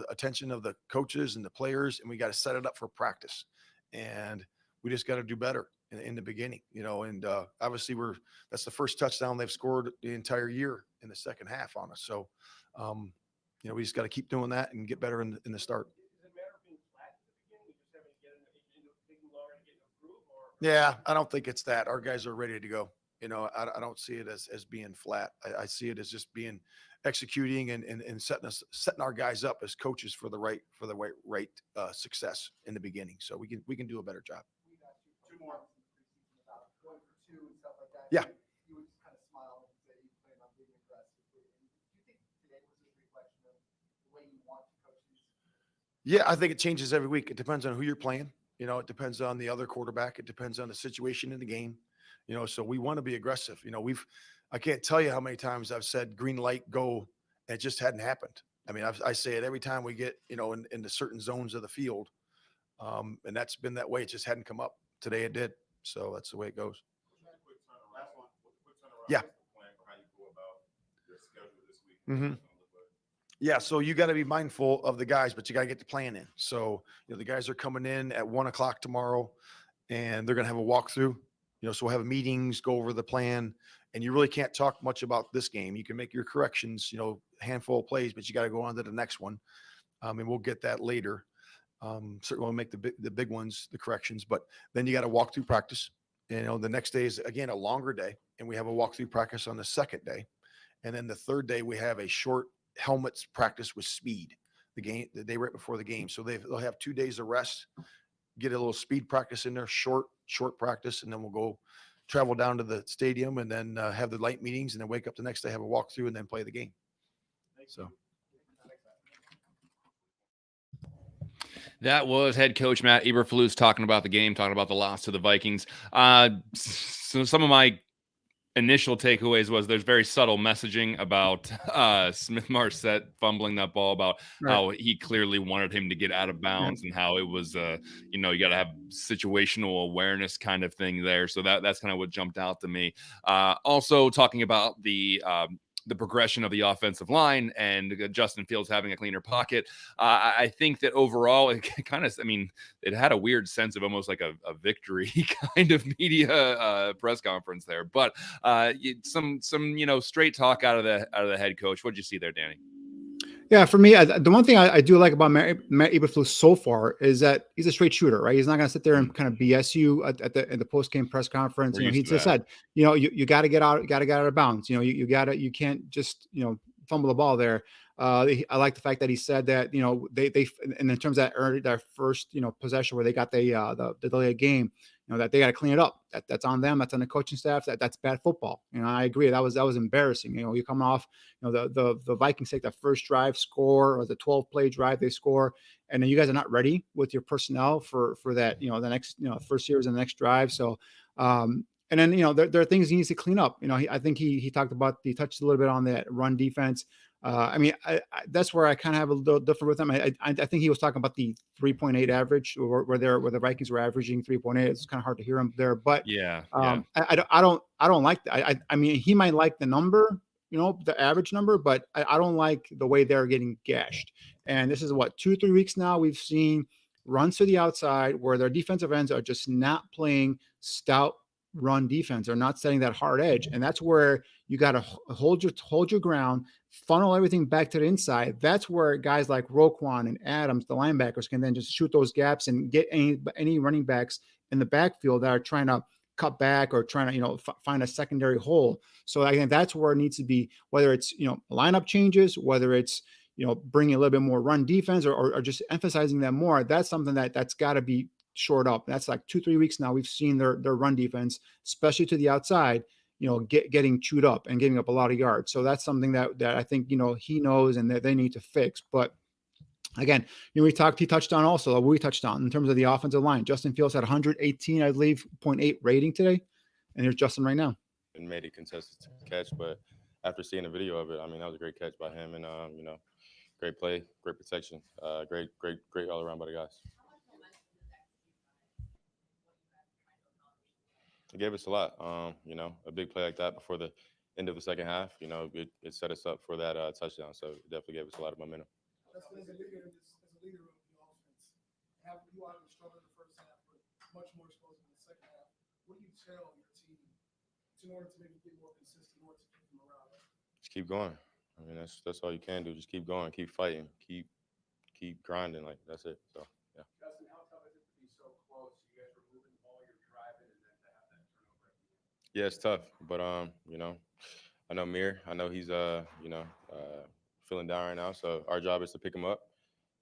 attention of the coaches and the players, and we got to set it up for practice. And we just got to do better in the beginning, and obviously that's the first touchdown they've scored the entire year in the second half on us. So, we just got to keep doing that and get better in the start. Does it matter being flat at the beginning? You just having to get into taking longer to get improved, or Yeah, I don't think it's that. Our guys are ready to go. I don't see it as being flat. I see it as just being executing and setting our guys up as coaches for the right success in the beginning. So we can do a better job. Two more about going for two and stuff like that. Yeah. You would just kind of smile and say you plan on being aggressive. Do you think today was a reflection of the way you want to coach these? Yeah, I think it changes every week. It depends on who you're playing. It depends on the other quarterback. It depends on the situation in the game. So we want to be aggressive. I can't tell you how many times I've said green light, go, and it just hadn't happened. I mean, I say it every time we get, into certain zones of the field. And that's been that way. It just hadn't come up. Today it did. So that's the way it goes. Last one. Yeah. Mm-hmm. Yeah, so you got to be mindful of the guys, but you got to get the plan in. So, the guys are coming in at 1:00 tomorrow, and they're going to have a walkthrough. So we'll have meetings, go over the plan, and you really can't talk much about this game. You can make your corrections, handful of plays, but you got to go on to the next one, and we'll get that later. Certainly we'll make the big ones, the corrections, but then you got to walk through practice. The next day is again a longer day, and we have a walkthrough practice on the second day, and then the third day we have a short helmets practice with speed. The day right before the game, so they'll have 2 days of rest, get a little speed practice in there, short practice, and then we'll go travel down to the stadium and then have the light meetings, and then wake up the next day, have a walkthrough, and then play the game. So. That was head coach Matt Eberflus talking about the game, talking about the loss to the Vikings. So some of my initial takeaways was there's very subtle messaging about Smith Marset fumbling that ball, about how he clearly wanted him to get out of bounds, and how it was, you got to have situational awareness kind of thing there. So that's kind of what jumped out to me. Also talking about the progression of the offensive line and Justin Fields having a cleaner pocket. I think that overall it kind of, it had a weird sense of almost like a victory kind of media press conference there, but some straight talk out of the head coach. What'd you see there, Danny? Yeah, for me, the one thing I do like about Matt Eberflus so far is that he's a straight shooter, right? He's not going to sit there and kind of BS you at the post game press conference. He just said, you got to get out, of bounds. You can't just fumble the ball there. I like the fact that he said that they and in terms of their first possession where they got the delayed game, that they got to clean it up. That's on them. That's on the coaching staff. That's bad football. I agree. That was embarrassing. You come off, the Vikings take that first drive, score, or the 12-play drive they score, and then you guys are not ready with your personnel for that. The next first series and the next drive. So, and then there are things he needs to clean up. I think he talked about, he touched a little bit on that run defense. That's where I kind of have a little different with him. I think he was talking about the 3.8 average, where the Vikings were averaging 3.8. It's kind of hard to hear him there, but I don't like that. He might like the number, the average number, but I don't like the way they're getting gashed. And this is 2-3 weeks now we've seen runs to the outside where their defensive ends are just not playing stout run defense. They're not setting that hard edge, and that's where you got to hold your ground, funnel everything back to the inside. That's where guys like Roquan and Adams, the linebackers, can then just shoot those gaps and get any running backs in the backfield that are trying to cut back or trying to find a secondary hole. So I think that's where it needs to be, whether it's lineup changes, whether it's bringing a little bit more run defense or just emphasizing them more. That's something that's got to be shored up. That's like 2-3 weeks now. We've seen their run defense, especially to the outside, getting chewed up and giving up a lot of yards. So that's something that I think, he knows and that they need to fix. But again, he touched on also what we touched on in terms of the offensive line. Justin Fields had 118, I believe, 0.8 rating today. And here's Justin right now. And made a contested catch, but after seeing a video of it, that was a great catch by him, and great play, great protection, great all around by the guys. It gave us a lot. A big play like that before the end of the second half, it set us up for that touchdown. So it definitely gave us a lot of momentum. As a leader of the offense, you obviously struggled in the first half, but much more exposed in the second half. What do you tell your team in order to maybe get more consistent, in order to keep them around? Just keep going. That's all you can do. Just keep going, keep fighting, keep grinding. Like, that's it. So, yeah. Justin, how tough is it to be so close? You guys were moving the ball, you're driving, and Yeah, it's tough, but you know, I know Mir. I know he's feeling down right now. So our job is to pick him up,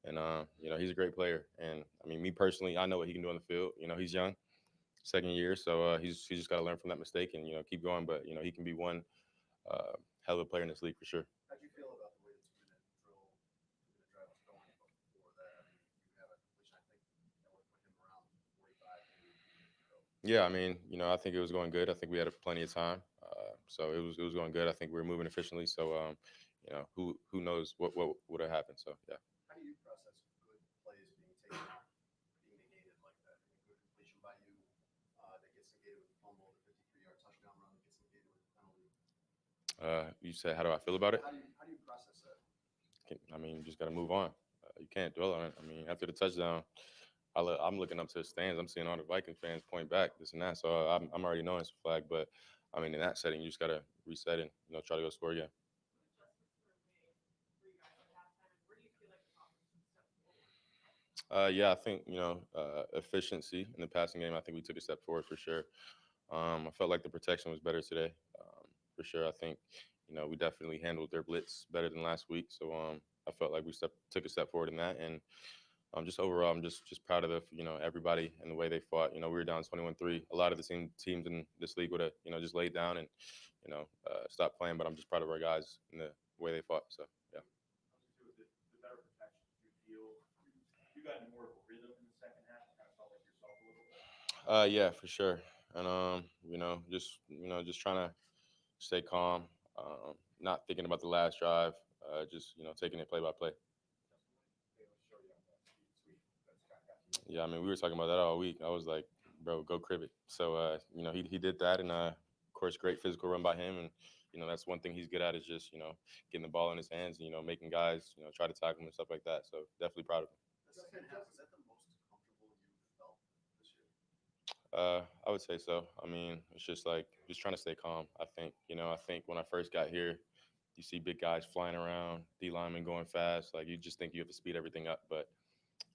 and you know, he's a great player. And I mean, me personally, I know what he can do on the field. You know, he's young, second year, so he's just got to learn from that mistake and keep going. But you know, he can be one hell of a player in this league for sure. How do you feel about the way the 2-minute drill, 2-minute drive was going before that? I mean, you had a completion, I think, that would put him around 45, maybe 2 minutes ago. Yeah, I mean, I think it was going good. I think we had plenty of time, so it was going good. I think we were moving efficiently. So, who knows what would have happened? So, yeah. How do you process good plays being taken out, being negated like that? I mean, good completion by you that gets negated with a fumble, the 53-yard touchdown run that gets negated with a penalty. You said, how do I feel about it? How do you process that? I mean, you just got to move on. You can't dwell on it. I mean, after the touchdown, I'm looking up to the stands. I'm seeing all the Viking fans point back, this and that. So I'm already knowing it's a flag. But I mean, in that setting, you just got to reset and try to go score again. Yeah, I think efficiency in the passing game. I think we took a step forward for sure. I felt like the protection was better today, for sure. I think we definitely handled their blitz better than last week. So I felt like we took a step forward in that, and just overall, I'm just proud of everybody and the way they fought. We were down 21-3. A lot of the teams in this league would have just laid down and stopped playing. But I'm just proud of our guys and the way they fought. So yeah. The better protection, you feel you got more of a rhythm in the second half, kind of felt like yourself a little bit. Yeah, for sure. And just trying to stay calm, not thinking about the last drive, just taking it play by play. Yeah, I mean, we were talking about that all week. I was like, bro, go cribbit. So he did that, and of course, great physical run by him, and that's one thing he's good at is just getting the ball in his hands, and making guys try to tackle him and stuff like that. So definitely proud of him. The second half, is that the most comfortable you've felt this year? I would say so. I mean, it's just trying to stay calm. I think when I first got here, you see big guys flying around, D linemen going fast. Like you just think you have to speed everything up, but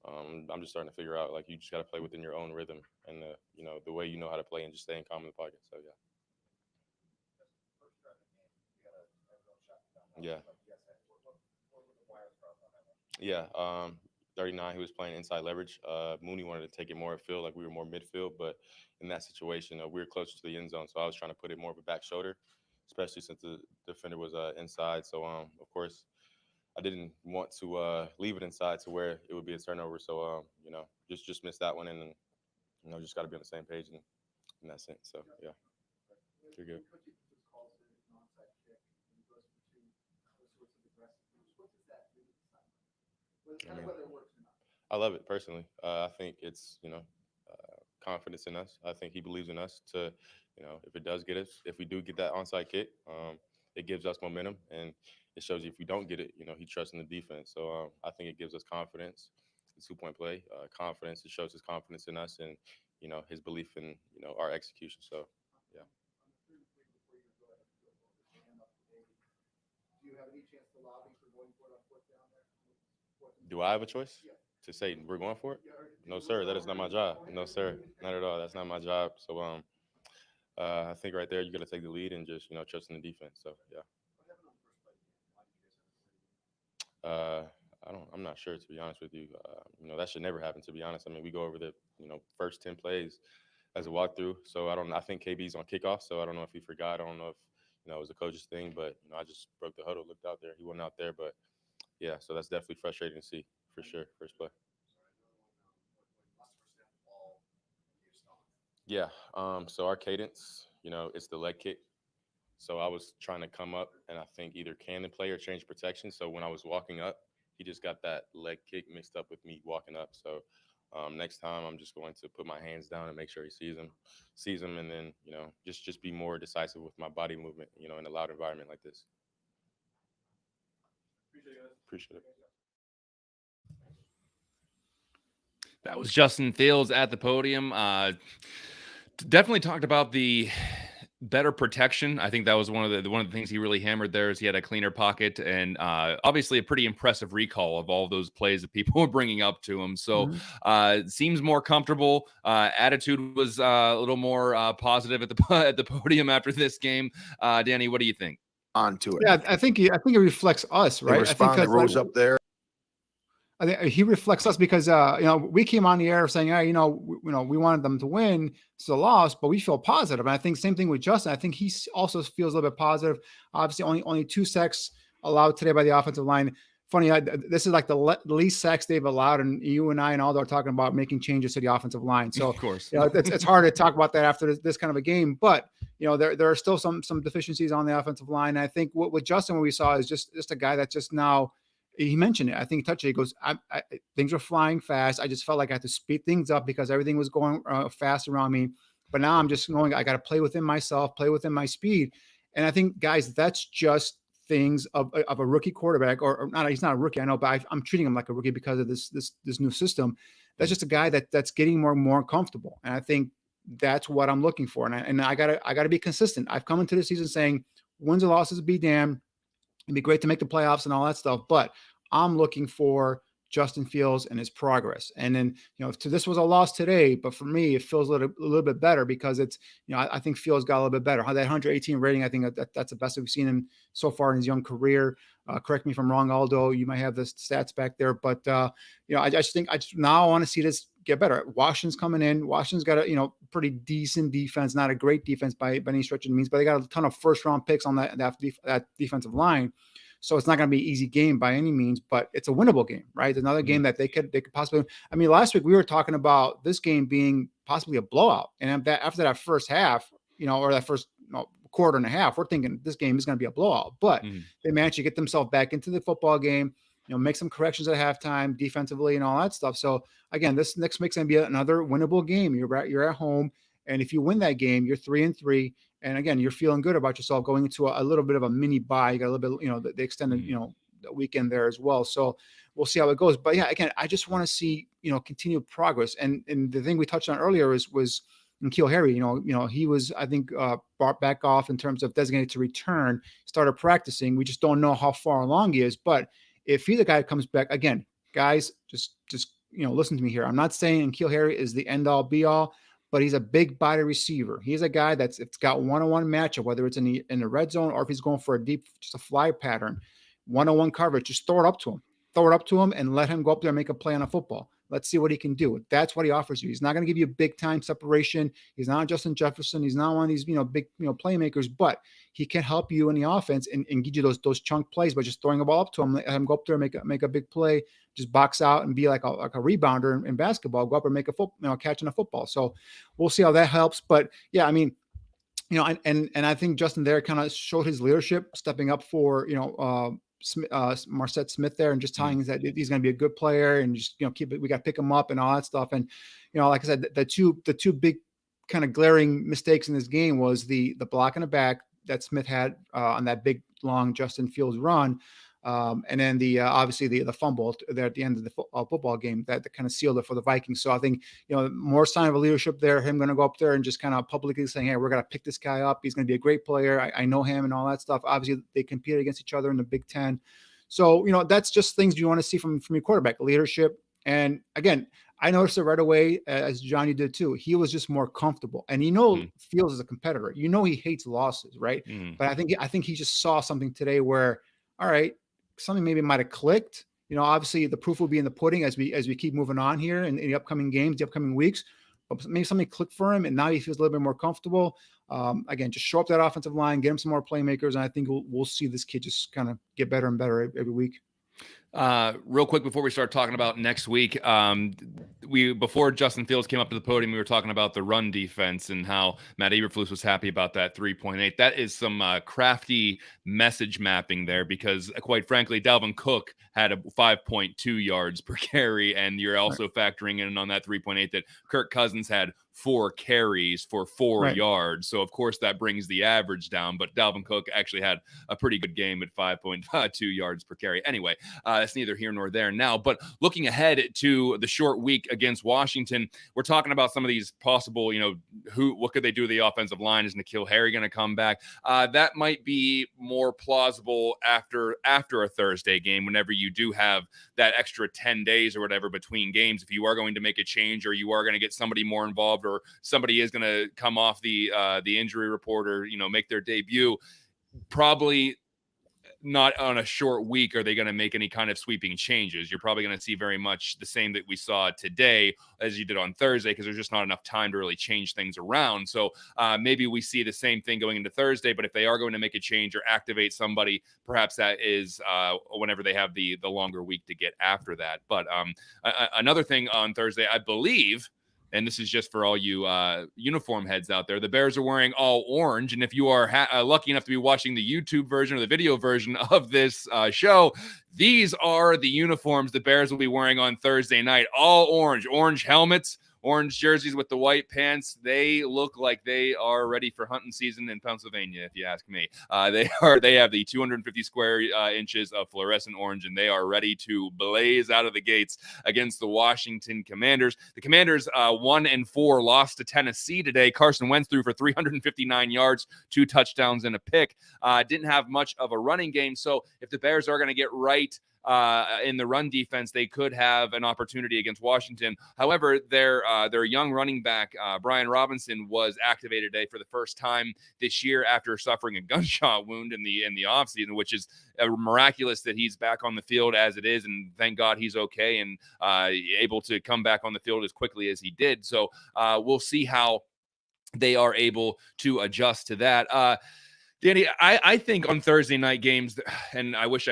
I'm just starting to figure out like you just got to play within your own rhythm and the way you know how to play and just staying calm in the pocket. So yeah. First drive of the game, you got a real shot down. Yeah. What were the wires crossed on that one? Yeah. 39, he was playing inside leverage. Mooney wanted to take it more upfield, like we were more midfield, but in that situation, we were closer to the end zone, so I was trying to put it more of a back shoulder, especially since the defender was inside. So of course, I didn't want to leave it inside to where it would be a turnover. So just missed that one, and then just got to be on the same page in that sense. So yeah, you're good. Coach just calls it an onside kick and he goes for two, those sorts of aggressive moves. What does that do to the sideline? Whether it works or not. I love it personally. I think it's confidence in us. I think he believes in us to if it does get us, if we do get that onside kick, it gives us momentum, and it shows you if we don't get it, he trusts in the defense. So I think it gives us confidence. The 2-point play, confidence. It shows his confidence in us and his belief in our execution. So yeah. On the third play before you go ahead and field goal, the jam up to 80, do you have any chance to lobby for going for it on fourth down there? Do I have a choice Yeah. to say we're going for it? No, sir. That is not my job. No, sir. Not at all. That's not my job. So I think right there you got to take the lead and just trust in the defense. So yeah. What happened on the first play? Why did you guys have to say? I'm not sure, to be honest with you. That should never happen, to be honest. I mean, we go over the first 10 plays as a walkthrough. So I think KB's on kickoff. So I don't know if he forgot. I don't know if it was a coach's thing, but I just broke the huddle, looked out there. He wasn't out there, but yeah. So that's definitely frustrating to see for sure. First play. Yeah. So our cadence, it's the leg kick. So I was trying to come up and I think either can the play or change protection. So when I was walking up, he just got that leg kick mixed up with me walking up. So next time I'm just going to put my hands down and make sure he sees him, and then just be more decisive with my body movement, in a loud environment like this. Appreciate it. That was Justin Fields at the podium. Definitely talked about the better protection. I think that was one of the things he really hammered there is he had a cleaner pocket and obviously a pretty impressive recall of all those plays that people were bringing up to him. So seems more comfortable. Attitude was a little more positive at the podium after this game. Danny, what do you think? Onto it. Yeah, I think it reflects us, right? They respond, they rose up there. I think he reflects us because we came on the air saying, we wanted them to win, it's a loss, but we feel positive. And I think same thing with Justin. I think he also feels a little bit positive. Obviously, only 2 sacks allowed today by the offensive line. Funny, this is like the least sacks they've allowed, and you and I and Aldo are talking about making changes to the offensive line. So of course, it's hard to talk about that after this kind of a game. But there are still some deficiencies on the offensive line. And I think what Justin, what we saw is just a guy that's just now. He mentioned it. I think he touched it. He goes, things were flying fast. I just felt like I had to speed things up because everything was going fast around me. But now I'm just knowing I got to play within myself, play within my speed. And I think, guys, that's just things of a rookie quarterback, or not. He's not a rookie, I know, but I'm treating him like a rookie because of this new system. That's just a guy that's getting more and more comfortable. And I think that's what I'm looking for. And I gotta be consistent. I've come into the season saying wins and losses be damned. It'd be great to make the playoffs and all that stuff, but I'm looking for Justin Fields and his progress. And then, this was a loss today, but for me, it feels a little bit better because it's, I think Fields got a little bit better. That 118 rating, I think that's the best that we've seen him so far in his young career. Correct me if I'm wrong, Aldo. You might have the stats back there, but I just now want to see this get better. Washington's coming in. Washington's got a pretty decent defense, not a great defense by any stretch of the means, but they got a ton of first round picks on that defensive line. So it's not going to be an easy game by any means, but it's a winnable game, right? It's another game that they could possibly. I mean, last week we were talking about this game being possibly a blowout, and after that first half, or that first quarter and a half, we're thinking this game is going to be a blowout. But they managed to get themselves back into the football game, make some corrections at halftime defensively and all that stuff. So again, this next week's going to be another winnable game. You're at home, and if you win that game, you're 3-3. And again, you're feeling good about yourself going into a little bit of a mini bye. You got a little bit, the extended, the weekend there as well. So we'll see how it goes. But yeah, again, I just want to see, continued progress. And the thing we touched on earlier was N'Keal Harry. He was, I think, brought back off in terms of designated to return, started practicing. We just don't know how far along he is. But if he's the guy that comes back, again, guys, just listen to me here. I'm not saying N'Keal Harry is the end all be all, but he's a big body receiver. He's a guy it's got one-on-one matchup, whether it's in the red zone or if he's going for just a fly pattern, one-on-one coverage, just throw it up to him. Throw it up to him and let him go up there and make a play on a football. Let's see what he can do. That's what he offers you. He's not going to give you big time separation. He's not Justin Jefferson. He's not one of these, big, playmakers, but he can help you in the offense and give you those chunk plays by just throwing a ball up to him, let him go up there and make a big play, just box out and be like a rebounder in basketball, go up and make a catching a football. So we'll see how that helps. But yeah, I mean, and I think Justin there kind of showed his leadership, stepping up for, Marset Smith there and just telling us that he's going to be a good player and just, we got to pick him up and all that stuff. And, like I said, the two big kind of glaring mistakes in this game was the block in the back that Smith had on that big, long Justin Fields run. And then obviously the fumble there at the end of the football game that kind of sealed it for the Vikings. So I think, more sign of a leadership there, him going to go up there and just kind of publicly saying, hey, we're going to pick this guy up. He's going to be a great player. I know him and all that stuff. Obviously they competed against each other in the Big Ten. So, that's just things you want to see from your quarterback, leadership. And again, I noticed it right away, as Johnny did too. He was just more comfortable, and Fields is a competitor. He hates losses, right? But I think he just saw something today where, all right, something maybe might have clicked. Obviously the proof will be in the pudding as we keep moving on here in the upcoming games, the upcoming weeks. But maybe something clicked for him, and now he feels a little bit more comfortable. Again, just show up that offensive line, get him some more playmakers, and I think we'll see this kid just kind of get better and better every week. Real quick before we start talking about next week, before Justin Fields came up to the podium, we were talking about the run defense and how Matt Eberflus was happy about that 3.8. That is some crafty message mapping there, because quite frankly, Dalvin Cook had a 5.2 yards per carry, and you're also factoring in on that 3.8 that Kirk Cousins had 4 carries for 4 Right. yards. So, of course, that brings the average down. But Dalvin Cook actually had a pretty good game at 5.2 yards per carry. Anyway, that's neither here nor there now. But looking ahead to the short week against Washington, we're talking about some of these possible, what could they do to the offensive line? Is N'Keal Harry going to come back? That might be more plausible after a Thursday game, whenever you do have that extra 10 days or whatever between games. If you are going to make a change, or you are going to get somebody more involved, or somebody is going to come off the injury report, or make their debut, probably not on a short week are they going to make any kind of sweeping changes. You're probably going to see very much the same that we saw today as you did on Thursday, because there's just not enough time to really change things around. So maybe we see the same thing going into Thursday, but if they are going to make a change or activate somebody, perhaps that is whenever they have the longer week to get after that. But another thing on Thursday, I believe, and this is just for all you uniform heads out there, the Bears are wearing all orange. And if you are lucky enough to be watching the YouTube version or the video version of this show, these are the uniforms the Bears will be wearing on Thursday night. All orange helmets, orange jerseys with the white pants. They look like they are ready for hunting season in Pennsylvania, if you ask me. They have the 250 square inches of fluorescent orange, and they are ready to blaze out of the gates against the Washington Commanders. The Commanders 1-4 lost to Tennessee today. Carson Wentz threw for 359 yards, 2 touchdowns and a pick. Didn't have much of a running game. So if the Bears are going to get right in the run defense, they could have an opportunity against Washington. However, their young running back, Brian Robinson, was activated today for the first time this year after suffering a gunshot wound in the offseason, which is miraculous that he's back on the field as it is, and thank God he's okay and able to come back on the field as quickly as he did. So we'll see how they are able to adjust to that. Danny, I think on Thursday night games, and I wish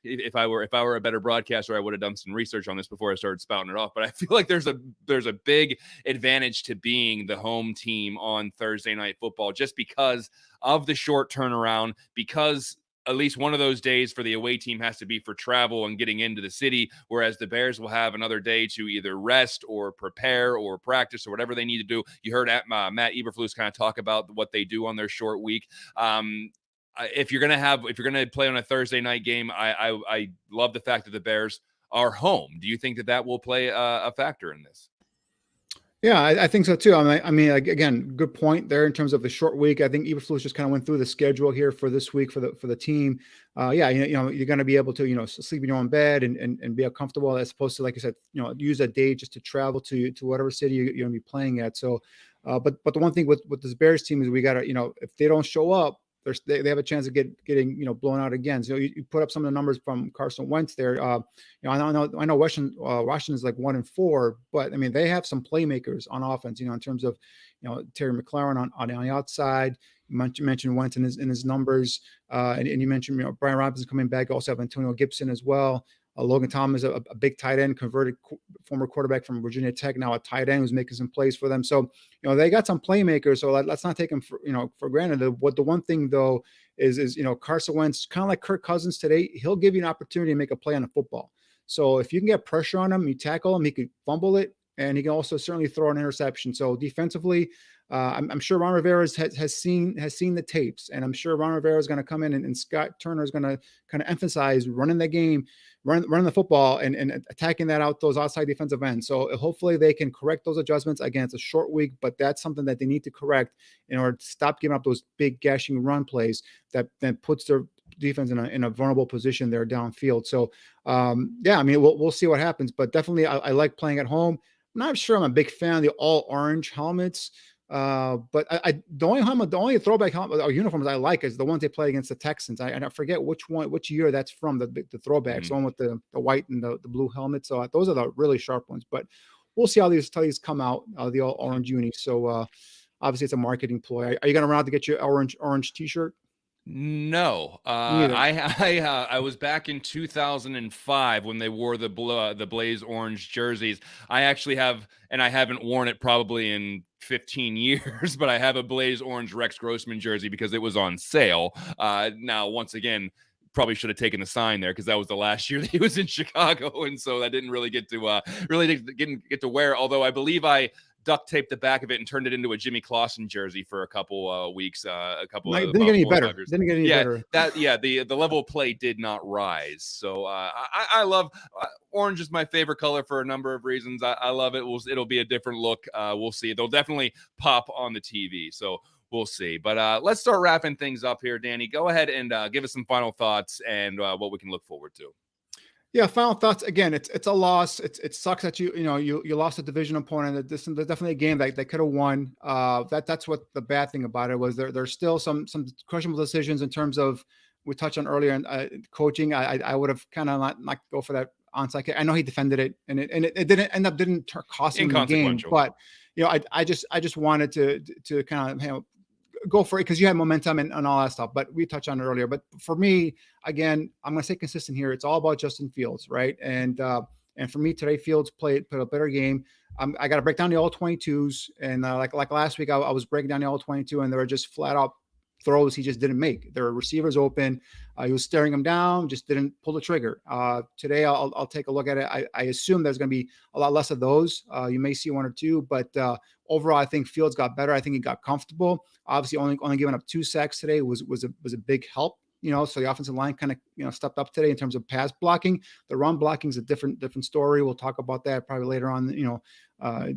if I were a better broadcaster, I would have done some research on this before I started spouting it off. But I feel like there's a big advantage to being the home team on Thursday night football, just because of the short turnaround, because at least one of those days for the away team has to be for travel and getting into the city, whereas the Bears will have another day to either rest or prepare or practice or whatever they need to do. You heard Matt Eberflus kind of talk about what they do on their short week. If you're gonna play on a Thursday night game, I love the fact that the Bears are home. Do you think that will play a factor in this? Yeah, I think so too. I mean, again, good point there in terms of the short week. I think Eberflus just kind of went through the schedule here for this week for the team. Yeah, you're going to be able to sleep in your own bed and be comfortable, as opposed to, like I said, use that day just to travel to whatever city you're going to be playing at. So, but the one thing with this Bears team is we got to if they don't show up, they have a chance of getting blown out again. So you put up some of the numbers from Carson Wentz there. I know Washington is like 1-4, but I mean they have some playmakers on offense. In terms of Terry McLaurin on the outside. You mentioned Wentz in his numbers, and you mentioned Brian Robinson coming back. You also have Antonio Gibson as well. Logan Thomas, a big tight end, converted former quarterback from Virginia Tech, now a tight end who's making some plays for them. So, they got some playmakers. So let's not take them for granted. The one thing though is Carson Wentz, kind of like Kirk Cousins today, he'll give you an opportunity to make a play on the football. So if you can get pressure on him, you tackle him, he could fumble it, and he can also certainly throw an interception. So defensively, I'm sure Ron Rivera has seen the tapes, and I'm sure Ron Rivera is going to come in and Scott Turner is going to kind of emphasize running the game, running the football, and attacking those outside defensive ends. So hopefully they can correct those adjustments. Again, it's a short week, but that's something that they need to correct in order to stop giving up those big gashing run plays that then puts their defense in a vulnerable position there downfield. So yeah, I mean we'll see what happens, but definitely I like playing at home. I'm not sure I'm a big fan of the all orange helmets. But the only throwback helmet or uniforms I like is the ones they play against the Texans. I forget which year that's from, the throwbacks, the one with the white and the blue helmet. So those are the really sharp ones, but we'll see how these come out, the all orange unis. So obviously it's a marketing ploy. Are you going to run out to get your orange t-shirt? No, I was back in 2005 when they wore the Blaze orange jerseys. I actually have, and I haven't worn it probably in 15 years, but I have a Blaze orange Rex Grossman jersey because it was on sale. Now, once again, probably should have taken the sign there because that was the last year that he was in Chicago, and so I didn't really get to wear. Although I believe I duct taped the back of it and turned it into a Jimmy Clausen jersey for a couple weeks. Didn't get any better. Didn't get any better. The level of play did not rise. So I love orange is my favorite color for a number of reasons. I love it. It'll be a different look. We'll see. They'll definitely pop on the TV. So we'll see. But let's start wrapping things up here, Danny. Go ahead and give us some final thoughts and what we can look forward to. Yeah, final thoughts. Again, it's a loss. It sucks that you lost a division opponent. There's definitely a game that they could have won. That's what the bad thing about it was. There's still some questionable decisions in terms of, we touched on earlier in coaching. I would have kind of not go for that onside kick. I know he defended it, and it didn't cost him the game. But I just wanted to kind of go for it because you had momentum and all that stuff. But we touched on it earlier. But for me, again, I'm going to stay consistent here. It's all about Justin Fields, right? And for me today, Fields put a better game. I got to break down the all 22s, and like last week, I was breaking down the all 22, and they were just flat out throws he just didn't make. There were receivers open. He was staring them down, just didn't pull the trigger. Today, I'll take a look at it. I assume there's going to be a lot less of those. You may see one or two, but overall, I think Fields got better. I think he got comfortable. Obviously, only giving up 2 sacks today was a big help. So the offensive line kind of stepped up today in terms of pass blocking. The run blocking is a different story. We'll talk about that probably later on,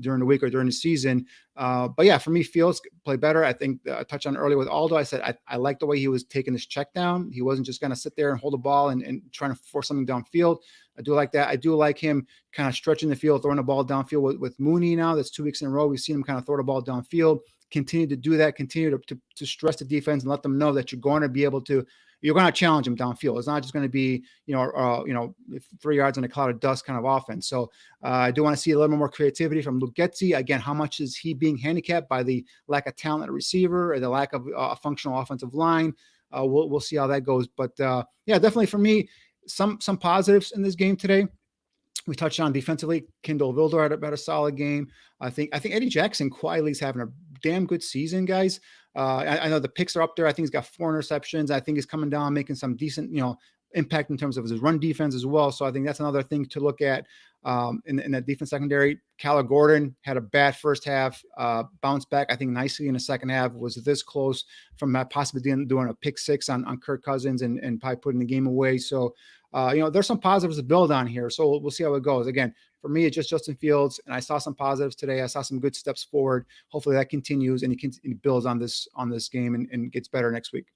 during the week or during the season. But yeah, for me, Fields played better. I think I touched on earlier with Aldo. I said I like the way he was taking his check down. He wasn't just going to sit there and hold the ball and trying to force something downfield. I do like that. I do like him kind of stretching the field, throwing the ball downfield with Mooney now. That's 2 weeks in a row. We've seen him kind of throw the ball downfield. Continue to do that. Continue to stress the defense and let them know that you're going to challenge him downfield. It's not just going to be, 3 yards in a cloud of dust kind of offense. So I do want to see a little more creativity from Luke Getsy. Again, how much is he being handicapped by the lack of talent at receiver or the lack of a functional offensive line? We'll see how that goes. But yeah, definitely for me, some positives in this game today. We touched on defensively. Kendall Vildor had a solid game. I think Eddie Jackson quietly is having a damn good season, guys. I know the picks are up there. I think he's got 4 interceptions. I think he's coming down, making some decent, impact in terms of his run defense as well. So I think that's another thing to look at in that defense secondary. Kyler Gordon had a bad first half, bounced back, I think, nicely in the second half, was this close from possibly doing a pick 6 on Kirk Cousins and probably putting the game away. So, there's some positives to build on here. So we'll see how it goes. Again, for me, it's just Justin Fields, and I saw some positives today. I saw some good steps forward. Hopefully that continues and he builds on this game and gets better next week.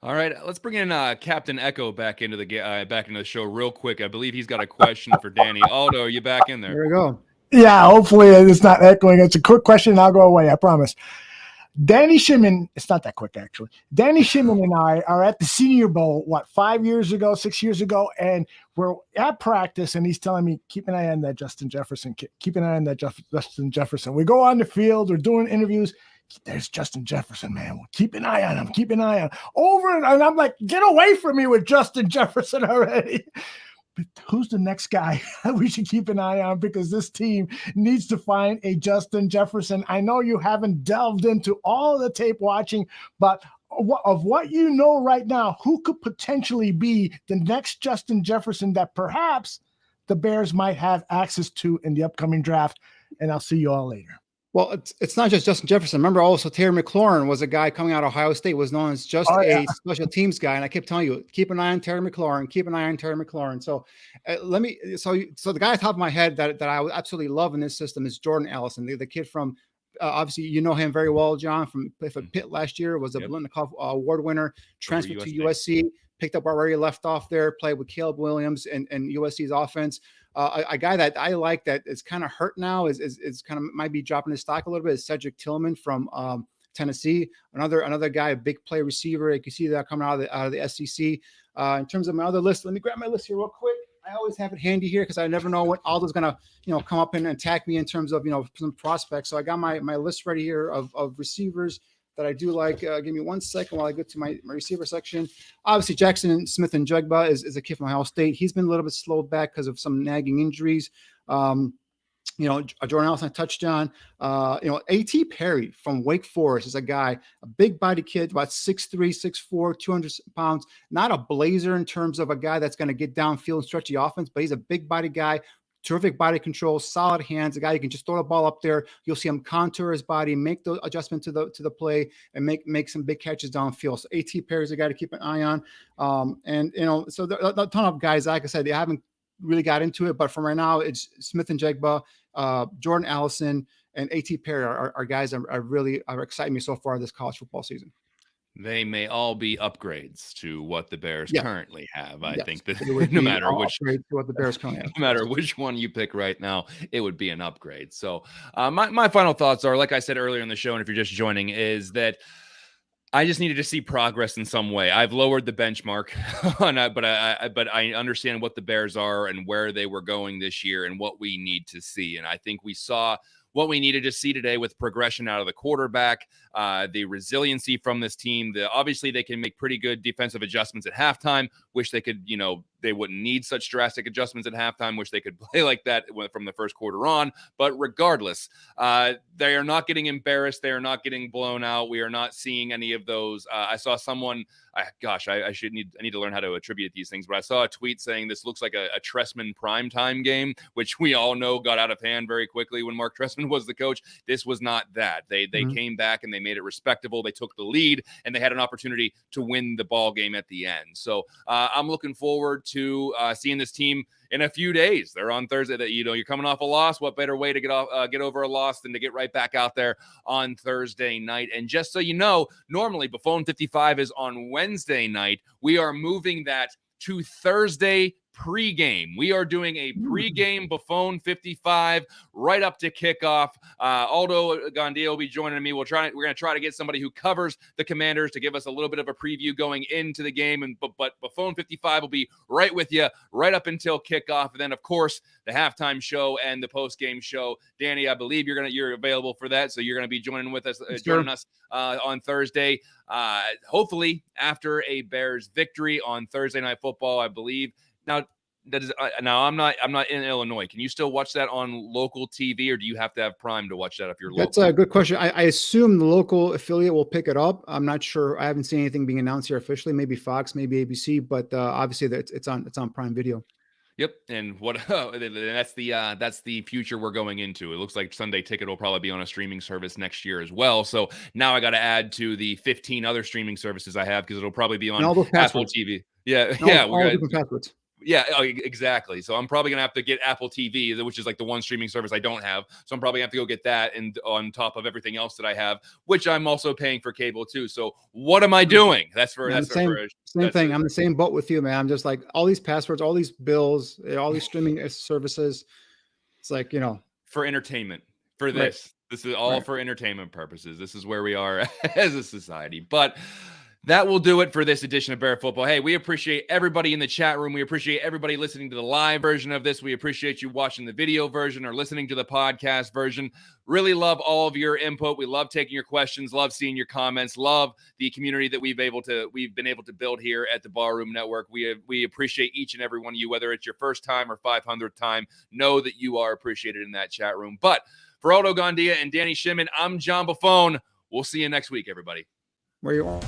All right, let's bring in Captain Echo back into the show real quick. I believe he's got a question for Danny. Aldo, are you back in there? There we go. Yeah, hopefully it's not echoing. It's a quick question. I'll go away. I promise. Danny Shimon, it's not that quick, actually. Danny Shimon and I are at the Senior Bowl, 6 years ago, and we're at practice, and he's telling me, keep an eye on that Justin Jefferson kid. Keep an eye on that Justin Jefferson. We go on the field, we're doing interviews. There's Justin Jefferson, man. Well, keep an eye on him. Keep an eye on him. And I'm like, get away from me with Justin Jefferson already. But who's the next guy we should keep an eye on? Because this team needs to find a Justin Jefferson. I know you haven't delved into all the tape watching, but of what you know right now, who could potentially be the next Justin Jefferson that perhaps the Bears might have access to in the upcoming draft? And I'll see you all later. Well, it's not just Justin Jefferson. Remember, also Terry McLaurin was a guy coming out of Ohio State, was known as just a special teams guy. And I kept telling you, keep an eye on Terry McLaurin, keep an eye on Terry McLaurin. So so the guy at the top of my head that I would absolutely love in this system is Jordan Allison, the kid from, obviously, you know him very well, John, from Pitt last year, was a Blitnikoff Award winner, transferred to USC, picked up where he left off there, played with Caleb Williams and USC's offense. A guy that I like that is kind of hurt now is kind of might be dropping his stock a little bit is Cedric Tillman from Tennessee. Another guy, a big play receiver. You can see that coming out of the SEC. In terms of my other list, let me grab my list here real quick. I always have it handy here because I never know what Aldo's gonna come up and attack me in terms of some prospects. So I got my list ready here of receivers that I do like. Give me 1 second while I get to my receiver section. Obviously, Jackson Smith and Jugba is a kid from Ohio State. He's been a little bit slowed back because of some nagging injuries. Jordan Allison touchdown. A.T. Perry from Wake Forest is a guy, a big body kid, about 6'3", 6'4", 200 pounds. Not a blazer in terms of a guy that's going to get downfield and stretch the offense, but he's a big body guy. terrific body control, solid hands, a guy you can just throw the ball up there. You'll see him contour his body, make the adjustment to the play, and make some big catches downfield. So A.T. Perry is a guy to keep an eye on. And so a ton of guys, like I said, they haven't really got into it, but from right now, it's Smith and Jigba, Jordan Allison, and A.T. Perry are guys that are exciting me so far this college football season. They may all be upgrades to what the Bears currently have. I think that no matter which one you pick right now, it would be an upgrade. So my final thoughts are, like I said earlier in the show, and if you're just joining, is that I just needed to see progress in some way. I've lowered the benchmark, but I understand what the Bears are and where they were going this year and what we need to see. And I think we saw what we needed to see today with progression out of the quarterback, the resiliency from this team. Obviously, they can make pretty good defensive adjustments at halftime. Wish they could, they wouldn't need such drastic adjustments at halftime. Wish they could play like that from the first quarter on. But regardless, they are not getting embarrassed. They are not getting blown out. We are not seeing any of those. I saw someone, I need to learn how to attribute these things, but I saw a tweet saying this looks like a Trestman primetime game, which we all know got out of hand very quickly when Mark Trestman was the coach. This was not that. They came back and they made it respectable. They took the lead and they had an opportunity to win the ball game at the end. So I'm looking forward to seeing this team in a few days. They're on Thursday. That you're coming off a loss. What better way to get over a loss than to get right back out there on Thursday night? And just so you know, normally Buffon 55 is on Wednesday night. We are moving that to Thursday pregame. We are doing a pregame Buffon 55 right up to kickoff. Aldo Gandia will be joining me. We're going to try to get somebody who covers the Commanders to give us a little bit of a preview going into the game. But Buffon 55 will be right with you right up until kickoff. And then, of course, the halftime show and the post-game show. Danny, I believe you're available for that, so you're going to be joining us on Thursday. Hopefully after a Bears victory on Thursday Night Football, I believe. Now I'm not in Illinois. Can you still watch that on local TV, or do you have to have Prime to watch that if you're local? That's a good question. I assume the local affiliate will pick it up. I'm not sure. I haven't seen anything being announced here officially. Maybe Fox, maybe ABC, but obviously it's on Prime Video. Yep, and that's the future we're going into. It looks like Sunday Ticket will probably be on a streaming service next year as well. So now I got to add to the 15 other streaming services I have because it'll probably be on Apple TV. Yeah, all different passwords. Yeah, exactly. So I'm probably going to have to get Apple TV, which is like the one streaming service I don't have. So I'm probably going to have to go get that and on top of everything else that I have, which I'm also paying for cable too. So what am I doing? Same thing. I'm the same boat with you, man. I'm just like all these passwords, all these bills, all these streaming services. It's like, for entertainment, for this. Right. This is all for entertainment purposes. This is where we are as a society. But that will do it for this edition of Bear Football. Hey, we appreciate everybody in the chat room. We appreciate everybody listening to the live version of this. We appreciate you watching the video version or listening to the podcast version. Really love all of your input. We love taking your questions, love seeing your comments, love the community that we've been able to build here at the Barroom Network. We appreciate each and every one of you, whether it's your first time or 500th time. Know that you are appreciated in that chat room. But for Aldo Gandia and Danny Shimon, I'm John Buffon. We'll see you next week, everybody. Where you are.